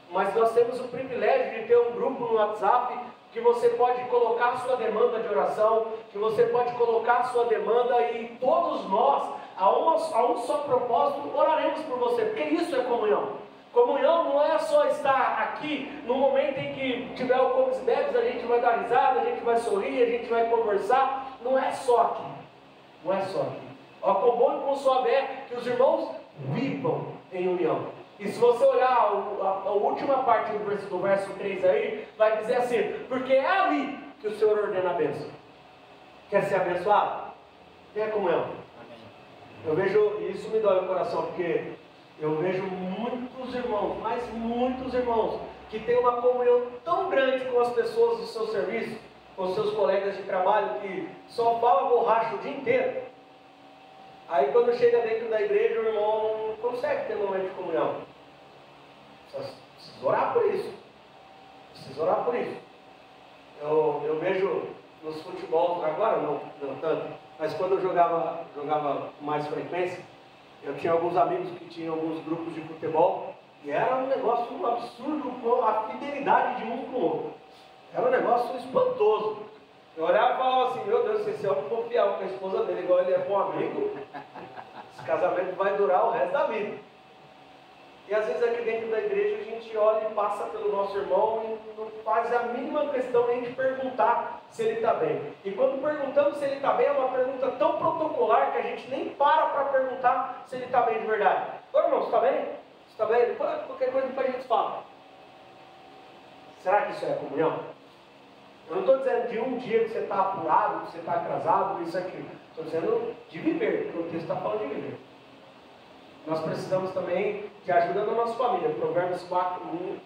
Speaker 1: Mas nós temos o privilégio de ter um grupo no WhatsApp que você pode colocar a sua demanda de oração, que você pode colocar a sua demanda e todos nós, a um só propósito, oraremos por você, porque isso é comunhão. Comunhão não é só estar aqui, no momento em que tiver o comes e bebes, a gente vai dar risada, a gente vai sorrir, a gente vai conversar, não é só aqui, não é só aqui. Ó, com bom e com suave é que os irmãos vivam em união. E se você olhar a última parte do verso 3 aí, vai dizer assim, porque é ali que o Senhor ordena a bênção. Quer ser abençoado? Tenha comunhão. Eu vejo, e isso me dói o coração, porque eu vejo muitos irmãos, mas muitos irmãos, que têm uma comunhão tão grande com as pessoas do seu serviço, com os seus colegas de trabalho, que só fala borracha o dia inteiro. Aí quando chega dentro da igreja, o irmão não consegue ter um momento de comunhão. Precisa orar por isso. Eu vejo nos futebol, agora não tanto, mas quando eu jogava com mais frequência, eu tinha alguns amigos que tinham alguns grupos de futebol, e era um negócio absurdo a fidelidade de um com o outro. Era um negócio espantoso. Eu olhava e falava assim, meu Deus, se esse homem for fiel com a esposa dele, igual ele é com um amigo, esse casamento vai durar o resto da vida. E às vezes aqui dentro da igreja a gente olha e passa pelo nosso irmão e não faz a mínima questão nem de perguntar se ele está bem. E quando perguntamos se ele está bem, é uma pergunta tão protocolar que a gente nem para perguntar se ele está bem de verdade. Ô irmão, você está bem? Você está bem? Depois, qualquer coisa depois a gente fala. Será que isso é comunhão? Eu não estou dizendo de um dia que você está apurado, que você está atrasado, isso aqui. Estou dizendo de viver, porque o texto está falando de viver. Nós precisamos também de ajuda da nossa família. Provérbios 4, 1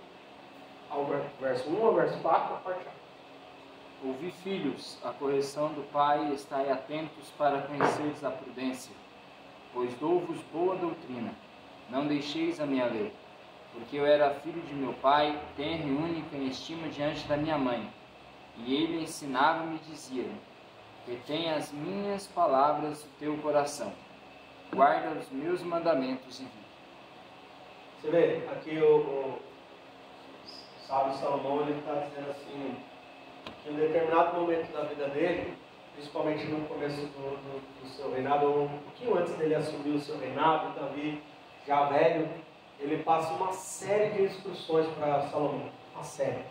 Speaker 1: ao verso 1 ao verso 4, a parte A.
Speaker 5: Ouvi, filhos, a correção do pai, estai atentos para conheceres a prudência, pois dou-vos boa doutrina. Não deixeis a minha lei, porque eu era filho de meu pai, tenro e único em estima diante da minha mãe. E ele ensinava-me e dizia-me: retém as minhas palavras do teu coração, guarda os meus mandamentos em vida.
Speaker 1: Você vê, aqui o sábio Salomão, ele está dizendo assim, que em um determinado momento da vida dele, principalmente no começo do seu reinado, ou um pouquinho antes dele assumir o seu reinado, Davi, já velho, ele passa uma série de instruções para Salomão, uma série.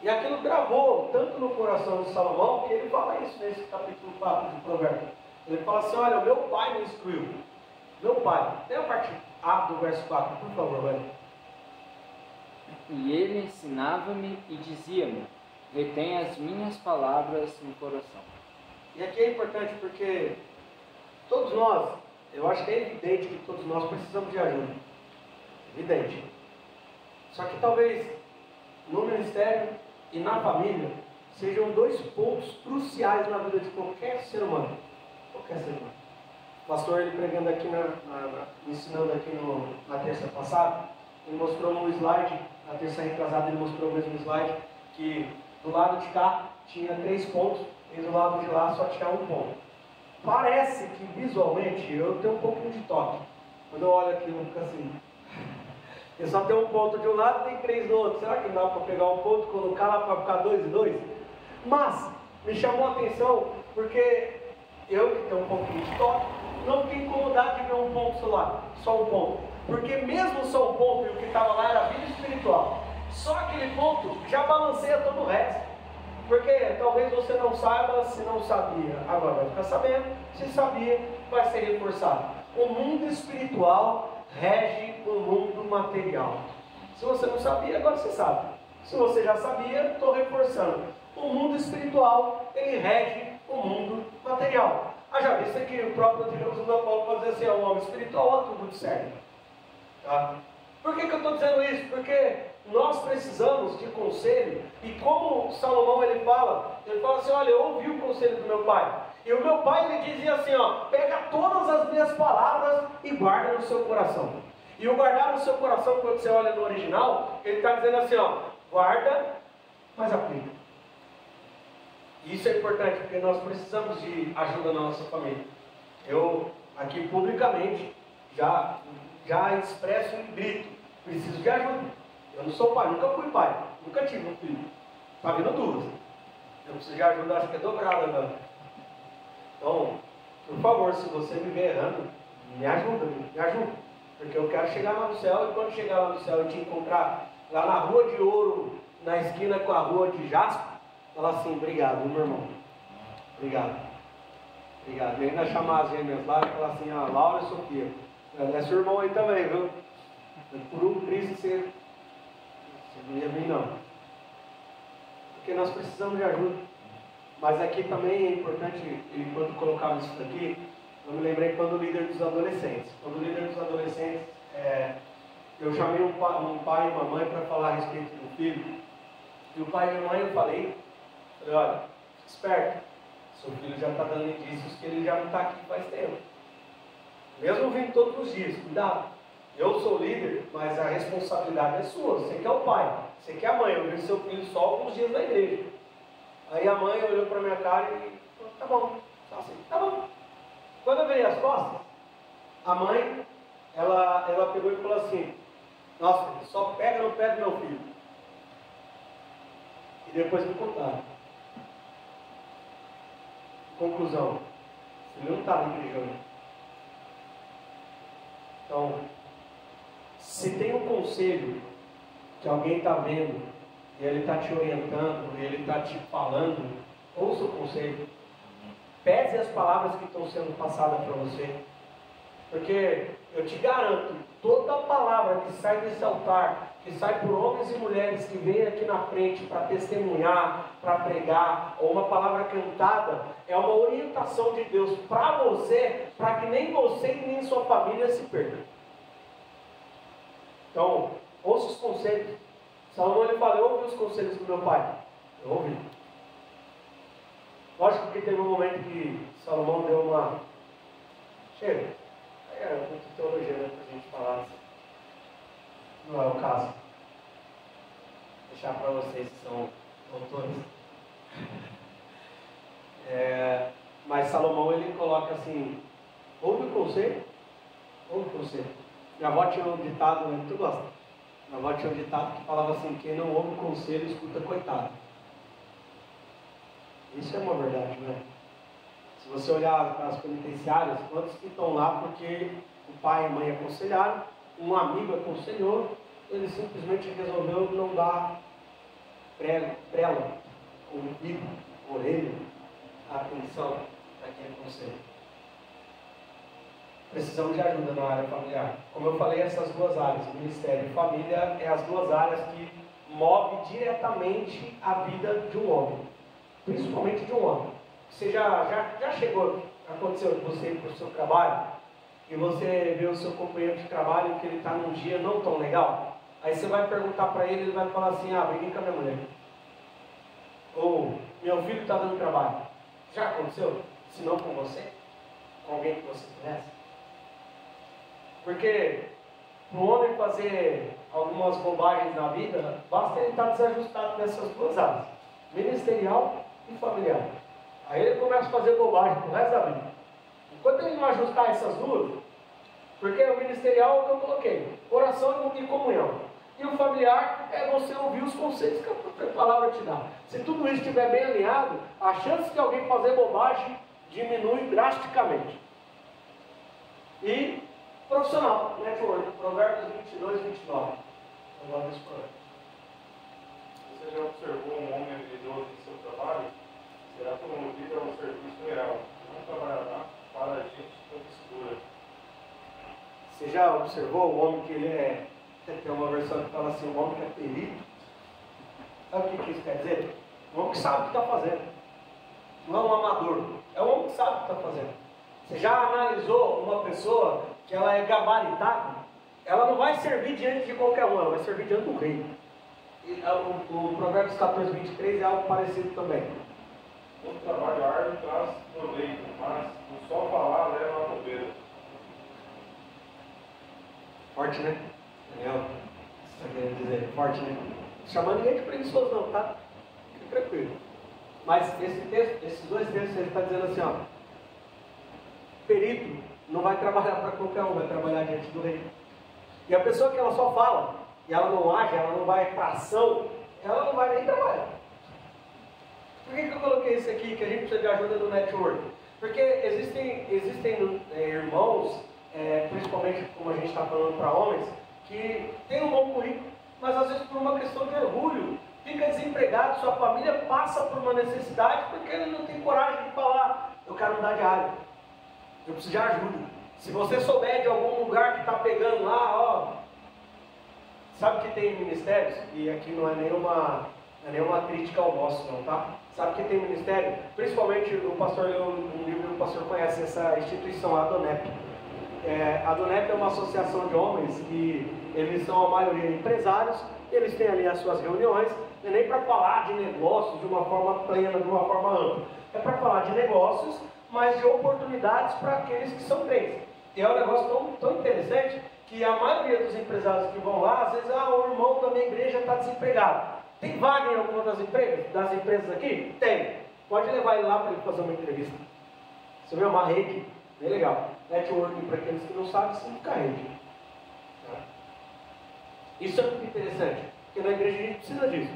Speaker 1: E aquilo gravou tanto no coração de Salomão, que ele fala isso nesse capítulo 4 de Provérbios. Ele fala assim, olha, o meu pai me instruiu. Meu pai. Tem a parte A do verso 4, por favor, velho.
Speaker 5: E ele ensinava-me e dizia-me: retém as minhas palavras no coração.
Speaker 1: E aqui é importante porque todos nós, eu acho que é evidente que todos nós precisamos de ajuda. Evidente. Só que talvez no ministério e na família sejam dois pontos cruciais na vida de qualquer ser humano. Qualquer ser humano. O pastor, ele pregando aqui, ensinando aqui na terça passada, ele mostrou um slide, na terça retrasada ele mostrou o mesmo slide, que do lado de cá tinha 3 pontos e do lado de lá só tinha 1 ponto. Parece que visualmente eu tenho um pouquinho de toque. Quando eu olho aqui, eu fico assim. Eu só tenho 1 ponto de um lado e tem 3 do outro. Será que não dá para pegar 1 ponto e colocar lá para ficar 2 e 2? Mas me chamou a atenção porque eu, que tenho um pouquinho de toque, não fiquei incomodado de ver 1 ponto só 1 ponto. Porque mesmo só 1 ponto e o que estava lá era vida espiritual, só aquele ponto já balanceia todo o resto. Porque talvez você não saiba, se não sabia, agora vai ficar sabendo, se sabia, vai ser reforçado. O mundo espiritual rege o mundo material. Se você não sabia, agora você sabe. Se você já sabia, estou reforçando. O mundo espiritual, ele rege o mundo material. Já visto que o próprio Deus usa Paulo para dizer assim, o homem espiritual, ó, tudo serve. Tá? Por que eu estou dizendo isso? Porque nós precisamos de conselho. E como Salomão ele fala assim, olha, eu ouvi o conselho do meu pai. E o meu pai ele dizia assim, ó, pega todas as minhas palavras e guarda no seu coração. E o guardar no seu coração, quando você olha no original, ele está dizendo assim, ó, guarda, mas aplica. Isso é importante, porque nós precisamos de ajuda na nossa família. Eu, aqui publicamente, já expresso um grito, preciso de ajuda. Eu não sou pai, nunca fui pai, nunca tive um filho. Está vindo 2. Eu preciso de ajuda, acho que é dobrada agora. Então, por favor, se você me vê errando, me ajuda. Porque eu quero chegar lá no céu, e quando chegar lá no céu e te encontrar lá na Rua de Ouro, na esquina com a Rua de Jasper, falar assim, obrigado, meu irmão. Obrigado. E ainda chamar as gêmeas lá e falar assim, Laura e Sofia. É seu irmão aí também, viu? Por um Cristo você não ia vir não. Porque nós precisamos de ajuda. Mas aqui também é importante, enquanto colocava isso daqui, eu me lembrei quando o líder dos adolescentes. Quando o líder dos adolescentes, eu chamei um pai e uma mãe para falar a respeito do filho. E o pai e a mãe eu falei, olha, fique esperto, seu filho já está dando indícios que ele já não está aqui faz tempo. Mesmo vindo todos os dias, cuidado. Eu sou líder, mas a responsabilidade é sua. Você que é o pai, você que é a mãe. Eu vi seu filho só alguns dias na igreja. Aí a mãe olhou para minha cara e falou, tá bom. Assim, tá bom. Quando eu virei as costas, a mãe, ela pegou e falou assim, nossa, só pega no pé do meu filho. E depois me contaram. Conclusão, o filho não está na igreja hoje. Então, se tem um conselho que alguém está vendo, e ele está te orientando, e ele está te falando, ouça o conselho. Pese as palavras que estão sendo passadas para você. Porque eu te garanto, toda palavra que sai desse altar, que sai por homens e mulheres que vêm aqui na frente para testemunhar, para pregar, ou uma palavra cantada, é uma orientação de Deus para você, para que nem você e nem sua família se percam. Então, ouça os conselhos. Salomão ele fala, eu ouvi os conselhos do meu pai. Eu ouvi. Lógico que teve um momento que Salomão deu uma... Chega. É muita teologia, né, para a gente falar assim. Não é o caso. Vou deixar para vocês que são autores. Mas Salomão ele coloca assim, ouve o conselho, ouve o conselho. Minha avó tinha um ditado, né, tu gosta? Minha avó tinha um ditado que falava assim, quem não ouve o conselho, escuta coitado. Isso é uma verdade, né? Se você olhar para as penitenciárias, quantos que estão lá porque o pai e a mãe aconselharam, um amigo aconselhou, ele simplesmente resolveu não dar prela, ouvido, orelha, atenção àquele conselho. Precisamos de ajuda na área familiar. Como eu falei, essas duas áreas, ministério e família, é as duas áreas que movem diretamente a vida de um homem, principalmente de um homem. Você já chegou, aconteceu com você para o seu trabalho, e você vê o seu companheiro de trabalho que ele está num dia não tão legal, aí você vai perguntar para ele, ele vai falar assim, briguei com a minha mulher. Ou, meu filho está dando trabalho. Já aconteceu? Se não com você? Com alguém que você conhece? Porque, para um homem fazer algumas bobagens na vida, basta ele estar desajustado nessas duas áreas, ministerial e familiar. Aí ele começa a fazer bobagem pro resto da vida. Enquanto ele não ajustar essas duas, porque o ministerial é o que eu coloquei, oração e comunhão. E o familiar é você ouvir os conselhos que a própria palavra te dá. Se tudo isso estiver bem alinhado, a chance de alguém fazer bobagem diminui drasticamente. E profissional, network, Provérbios 22, 29. Eu gosto desse provérbio.
Speaker 3: Você já observou um homem habilidoso em seu trabalho? Será promovido ao serviço real, não trabalhará para a gente obscura.
Speaker 1: Você já observou o homem que ele é... Tem uma versão que fala assim, o homem que é perito. Sabe o que isso quer dizer? O homem que sabe o que está fazendo. Não é um amador, é o homem que sabe o que está fazendo. Você já analisou uma pessoa que ela é gabaritada? Ela não vai servir diante de qualquer um, ela vai servir diante do rei. E, o Provérbios 14, 23 é algo parecido também.
Speaker 3: O trabalho árduo traz proveito, mas o só falar leva a bobeira.
Speaker 1: Forte, né? Daniel, você está querendo dizer forte, né? Chamando ninguém de preguiçoso não, tá? Fique tranquilo. Mas esses dois textos, ele está dizendo assim, ó. Perito não vai trabalhar para qualquer um, vai trabalhar diante do rei. E a pessoa que ela só fala, e ela não age, ela não vai para ação, ela não vai nem trabalhar. Por que eu coloquei isso aqui, que a gente precisa de ajuda do network? Porque existem irmãos, principalmente como a gente está falando para homens, que tem um bom currículo, mas às vezes por uma questão de orgulho, fica desempregado, sua família passa por uma necessidade, porque ele não tem coragem de falar, eu quero mudar de área, eu preciso de ajuda. Se você souber de algum lugar que está pegando lá, sabe que tem ministérios, e aqui não é nenhuma crítica ao nosso não, tá? Sabe que tem ministério? Principalmente o pastor leu um livro, o pastor conhece essa instituição, a Adonep. A Adonep é uma associação de homens que eles são a maioria empresários, eles têm ali as suas reuniões, não é nem para falar de negócios de uma forma plena, de uma forma ampla, é para falar de negócios, mas de oportunidades para aqueles que são crentes. E é um negócio tão interessante que a maioria dos empresários que vão lá, às vezes, o irmão da minha igreja está desempregado. Tem vaga em alguma das empresas aqui? Tem. Pode levar ele lá para ele fazer uma entrevista. Você vê uma rede, bem legal. Networking, para aqueles que não sabem, significa rede. Tá? Isso é muito interessante, porque na igreja a gente precisa disso.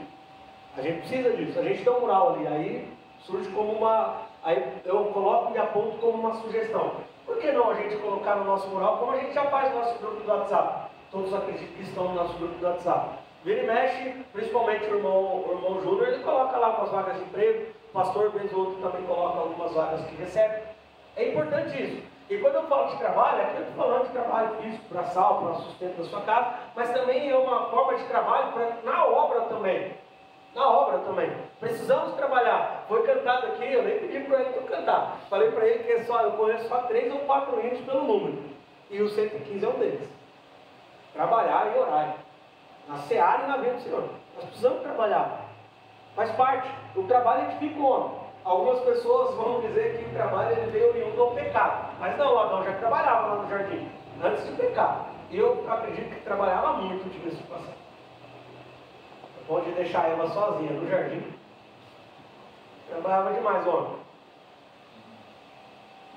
Speaker 1: A gente precisa disso. A gente tem um mural ali, aí surge como uma... Aí eu coloco e aponto como uma sugestão. Por que não a gente colocar no nosso mural, como a gente já faz no nosso grupo do WhatsApp? Todos acreditam que estão no nosso grupo do WhatsApp. Vira e mexe, principalmente o irmão Júnior, ele coloca lá umas vagas de emprego, o pastor, vez ou outro, também coloca algumas vagas que recebe. É importante isso. E quando eu falo de trabalho, aqui eu estou falando de trabalho físico, braçal, para o sustento da sua casa, mas também é uma forma de trabalho na obra também. Na obra também. Precisamos trabalhar. Foi cantado aqui, eu nem pedi para ele cantar. Falei para ele que eu conheço só 3 ou 4 hinos pelo número. E o 115 é um deles. Trabalhar e orar. Na seara e na vida do Senhor. Nós precisamos trabalhar. Faz parte. O trabalho edifica o homem. Algumas pessoas vão dizer que o trabalho ele veio oriundo do pecado. Mas não, Adão já trabalhava lá no jardim, antes de pecar. E eu acredito que trabalhava muito de vez em quando. Pode deixar ela sozinha no jardim. Trabalhava demais, homem.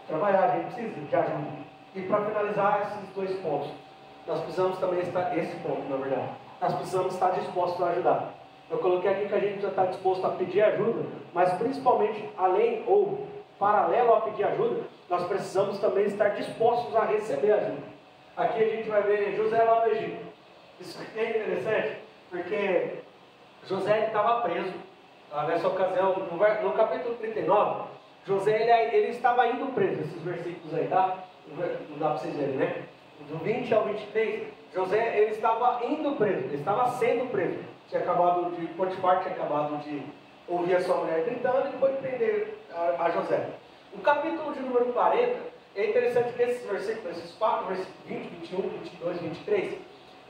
Speaker 1: Trabalhar, a gente precisa de ajuda. E para finalizar esses 2 pontos, nós precisamos também estar, esse ponto na verdade, nós precisamos estar dispostos a ajudar. Eu coloquei aqui que a gente já está disposto a pedir ajuda, mas principalmente além ou paralelo a pedir ajuda, nós precisamos também estar dispostos a receber ajuda. Aqui a gente vai ver José lá no Egito. Isso é interessante, porque José estava preso. Nessa ocasião, no capítulo 39, José ele estava indo preso. Esses versículos aí, tá? Não dá para vocês verem, né? Do 20 ao 23, José ele estava indo preso, ele estava sendo preso. Potifar tinha acabado de ouvir a sua mulher gritando e foi prender a José. O capítulo de número 40, é interessante que esses versículos, esses 4, versículos 20, 21, 22, 23,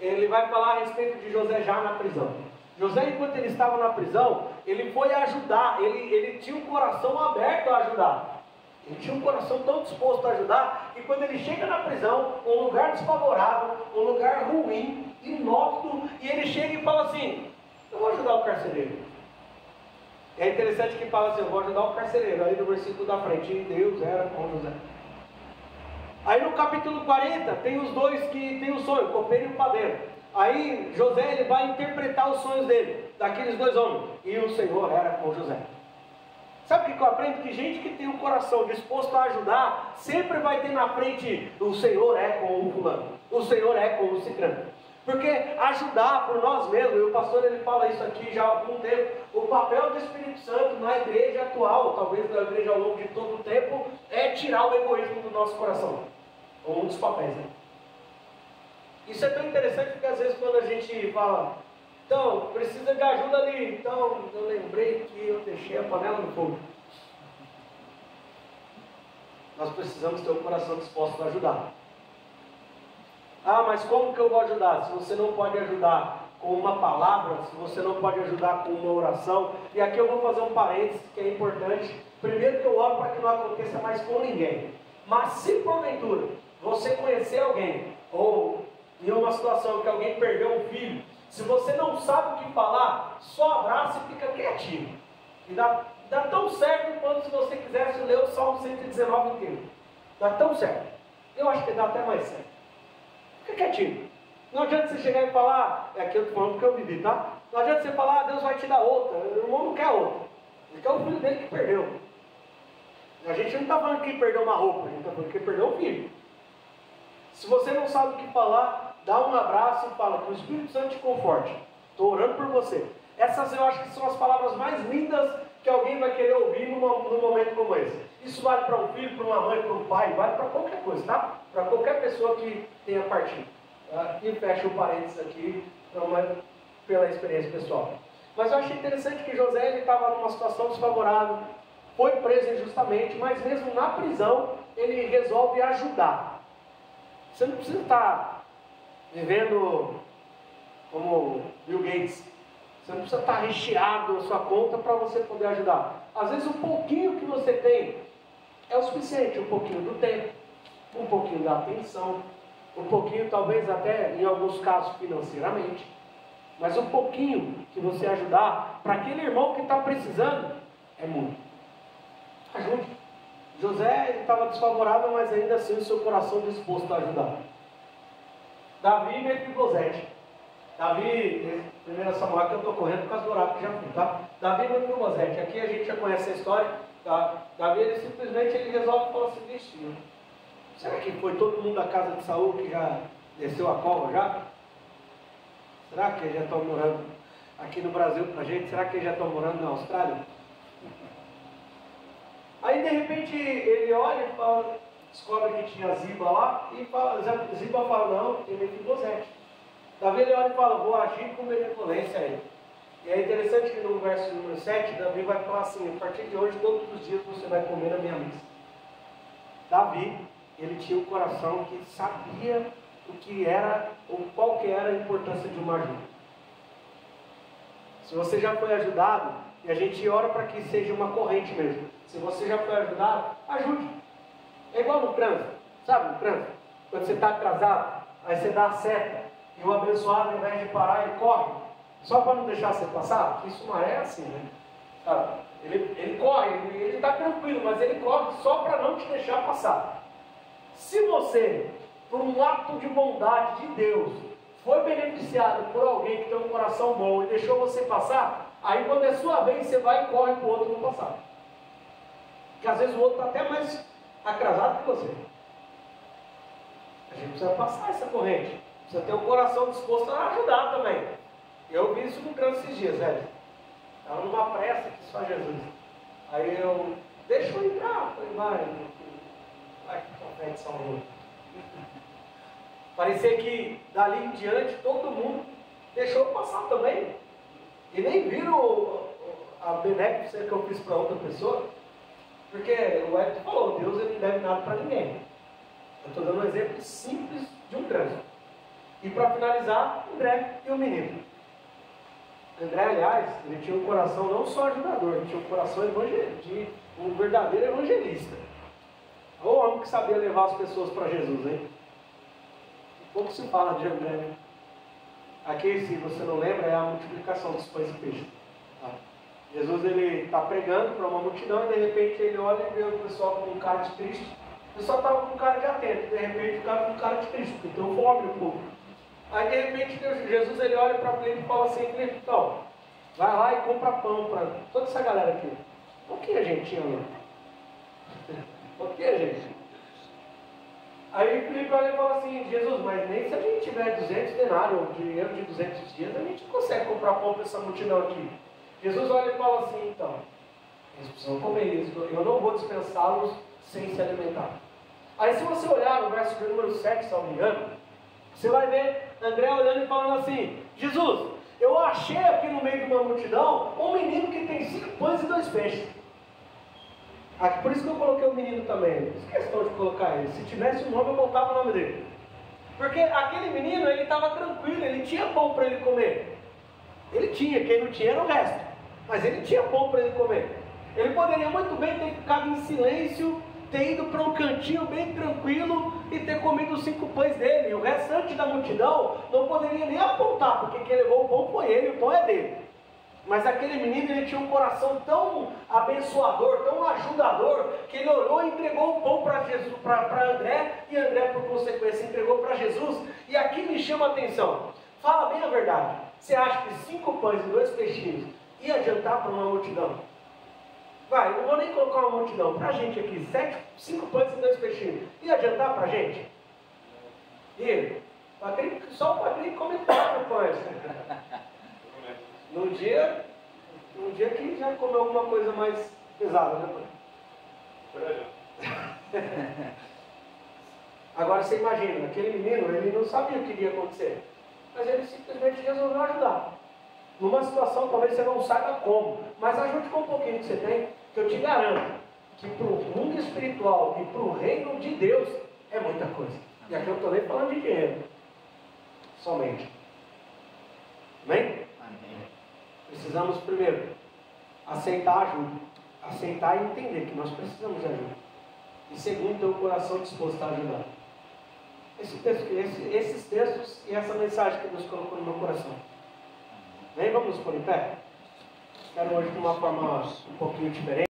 Speaker 1: ele vai falar a respeito de José já na prisão. José, enquanto ele estava na prisão, ele foi ajudar, ele tinha um coração aberto a ajudar. Ele tinha um coração tão disposto a ajudar, que quando ele chega na prisão, um lugar desfavorável, um lugar ruim, inóspito, e ele chega e fala assim: eu vou ajudar o carcereiro. É interessante que fala assim: eu vou ajudar o carcereiro. Aí no versículo da frente, e Deus era com José. Aí no capítulo 40, tem os dois que tem o sonho, o copeiro e o padeiro. Aí José ele vai interpretar os sonhos dele, daqueles 2 homens, e o Senhor era com José. Sabe o que eu aprendo? Que gente que tem um coração disposto a ajudar, sempre vai ter na frente: o Senhor é com o fulano, o Senhor é com o ciclano. Porque ajudar por nós mesmos, e o pastor ele fala isso aqui já há algum tempo, o papel do Espírito Santo na igreja atual, talvez na igreja ao longo de todo o tempo, é tirar o egoísmo do nosso coração. Um dos papéis, né? Isso é tão interessante porque às vezes quando a gente fala: então, precisa de ajuda ali. Então, eu lembrei que eu deixei a panela no fogo. Nós precisamos ter o coração disposto a ajudar. Ah, mas como que eu vou ajudar? Se você não pode ajudar com uma palavra, se você não pode ajudar com uma oração. E aqui eu vou fazer um parênteses que é importante. Primeiro que eu oro para que não aconteça mais com ninguém. Mas se porventura você conhecer alguém, ou em uma situação que alguém perdeu um filho, se você não sabe o que falar, só abraça e fica quietinho. E dá tão certo quanto se você quisesse ler o Salmo 119 inteiro. Dá tão certo. Eu acho que dá até mais certo. Fica quietinho. Não adianta você chegar e falar, é aqui eu estou falando porque eu vivi, tá? Não adianta você falar: Deus vai te dar outra. O irmão não quer outra. Ele quer o filho dele que perdeu. A gente não está falando que ele perdeu uma roupa, a gente está falando que ele perdeu um filho. Se você não sabe o que falar, dá um abraço e fala: que o Espírito Santo te conforte. Estou orando por você. Essas eu acho que são as palavras mais lindas que alguém vai querer ouvir num momento como esse. Isso vale para um filho, para uma mãe, para um pai, vale para qualquer coisa, tá? Para qualquer pessoa que tenha partido. E fecha o parênteses aqui pela experiência pessoal. Mas eu achei interessante que José ele estava numa situação desfavorável, foi preso injustamente, mas mesmo na prisão ele resolve ajudar. Você não precisa estar vivendo como Bill Gates. Você não precisa estar recheado a sua conta para você poder ajudar. Às vezes um pouquinho que você tem é o suficiente. Um pouquinho do tempo, um pouquinho da atenção, um pouquinho talvez até em alguns casos financeiramente. Mas um pouquinho que você ajudar para aquele irmão que está precisando é muito. Ajude. José estava desfavorável, mas ainda assim o seu coração disposto a ajudar. Davi e Mefibosete. Davi, 1 Samuel, que eu estou correndo por causa do oráculo que já fui, tá? Davi e Mefibosete. Aqui a gente já conhece a história. Tá? Davi ele simplesmente resolve falar assim: vixe, será que foi todo mundo da casa de Saul que já desceu a cova já? Será que eles já estão morando aqui no Brasil com a gente? Será que eles já estão morando na Austrália? Aí de repente ele olha e fala: descobre que tinha Ziba lá, e Ziba fala, não, tem Mefibosete. Davi ele olha e fala, vou agir com benevolência aí. E é interessante que no verso número 7, Davi vai falar assim, a partir de hoje, todos os dias você vai comer na minha mesa. Davi, ele tinha um coração que sabia o que era, ou qual que era a importância de uma ajuda. Se você já foi ajudado, e a gente ora para que seja uma corrente mesmo. Se você já foi ajudado, ajude. É igual no trânsito, sabe no trânsito? Quando você está atrasado, aí você dá a seta, e o abençoado, ao invés de parar, ele corre, só para não deixar você passar. Isso não é assim, né? Sabe? Ele corre, ele está tranquilo, mas ele corre só para não te deixar passar. Se você, por um ato de bondade de Deus, foi beneficiado por alguém que tem um coração bom e deixou você passar, aí quando é sua vez, você vai e corre para o outro não passar. Porque às vezes o outro está até mais atrasado que você. A gente precisa passar essa corrente. Precisa ter um coração disposto a ajudar também. Eu vi isso no trânsito esses dias, velho. Estava numa pressa que só Jesus. Aí eu, deixa eu entrar. Falei, vai que confete salvou. Parecia que dali em diante todo mundo deixou eu passar também. E nem viram a benéfica que eu fiz para outra pessoa. Porque o Hector falou, Deus ele não deve nada para ninguém. Eu estou dando um exemplo simples de um trânsito. E para finalizar, André e o menino. André, aliás, ele tinha um coração não só ajudador, ele tinha um coração de um verdadeiro evangelista. O homem que sabia levar as pessoas para Jesus, hein? Pouco se fala de André, né? Aqui, se você não lembra, é a multiplicação dos pães e peixes. Tá? Jesus, ele está pregando para uma multidão e de repente ele olha e vê o pessoal com um cara de triste. O pessoal estava com um cara de atento, de repente ficaram com um cara de triste, porque tem fome o povo. Aí de repente Jesus ele olha para Filipe e fala assim, Filipe, então, vai lá e compra pão para toda essa galera aqui. O que a gente tinha lá? O que a gente? Aí Filipe olha e fala assim, Jesus, mas nem se a gente tiver 200 denários, ou dinheiro de 200 dias, a gente consegue comprar pão para essa multidão aqui. Jesus olha e fala assim, então, eles precisam comer isso, eu não vou dispensá-los sem se alimentar. Aí se você olhar no verso de número 7, se não me engano, você vai ver André olhando e falando assim, Jesus, eu achei aqui no meio de uma multidão um menino que tem 5 pães e 2 peixes. Aqui, por isso que eu coloquei o menino também, fiz questão de colocar ele. Se tivesse um nome, eu botava o nome dele. Porque aquele menino, ele estava tranquilo, ele tinha pão para ele comer. Ele tinha, quem não tinha era o resto. Mas ele tinha pão para ele comer. Ele poderia muito bem ter ficado em silêncio, ter ido para um cantinho bem tranquilo e ter comido os 5 pães dele. E o restante da multidão não poderia nem apontar, porque quem levou o pão foi ele, o pão é dele. Mas aquele menino, ele tinha um coração tão abençoador, tão ajudador, que ele orou e entregou o pão para Jesus, para André, e André, por consequência, entregou para Jesus. E aqui me chama a atenção, fala bem a verdade, você acha que 5 pães e 2 peixinhos ia adiantar para uma multidão? Vai, eu não vou nem colocar uma multidão, para a gente aqui, 5 pães e 2 peixinhos, ia adiantar para a gente? E só o Patrick come 4 pães. Num dia que já comeu alguma coisa mais pesada, né, pai? Agora você imagina, aquele menino, ele não sabia o que iria acontecer, mas ele simplesmente resolveu ajudar. Numa situação talvez você não saiba como, mas ajude com um pouquinho que você tem, que eu te garanto que para o mundo espiritual e para o reino de Deus é muita coisa. E aqui eu estou nem falando de dinheiro, somente. Amém? Precisamos primeiro aceitar a ajuda, aceitar e entender que nós precisamos de ajuda. E segundo, ter o coração disposto a ajudar. Esses textos e essa mensagem que Deus colocou no meu coração. Vem, vamos nos pôr em pé? Quero hoje de uma forma um pouquinho diferente.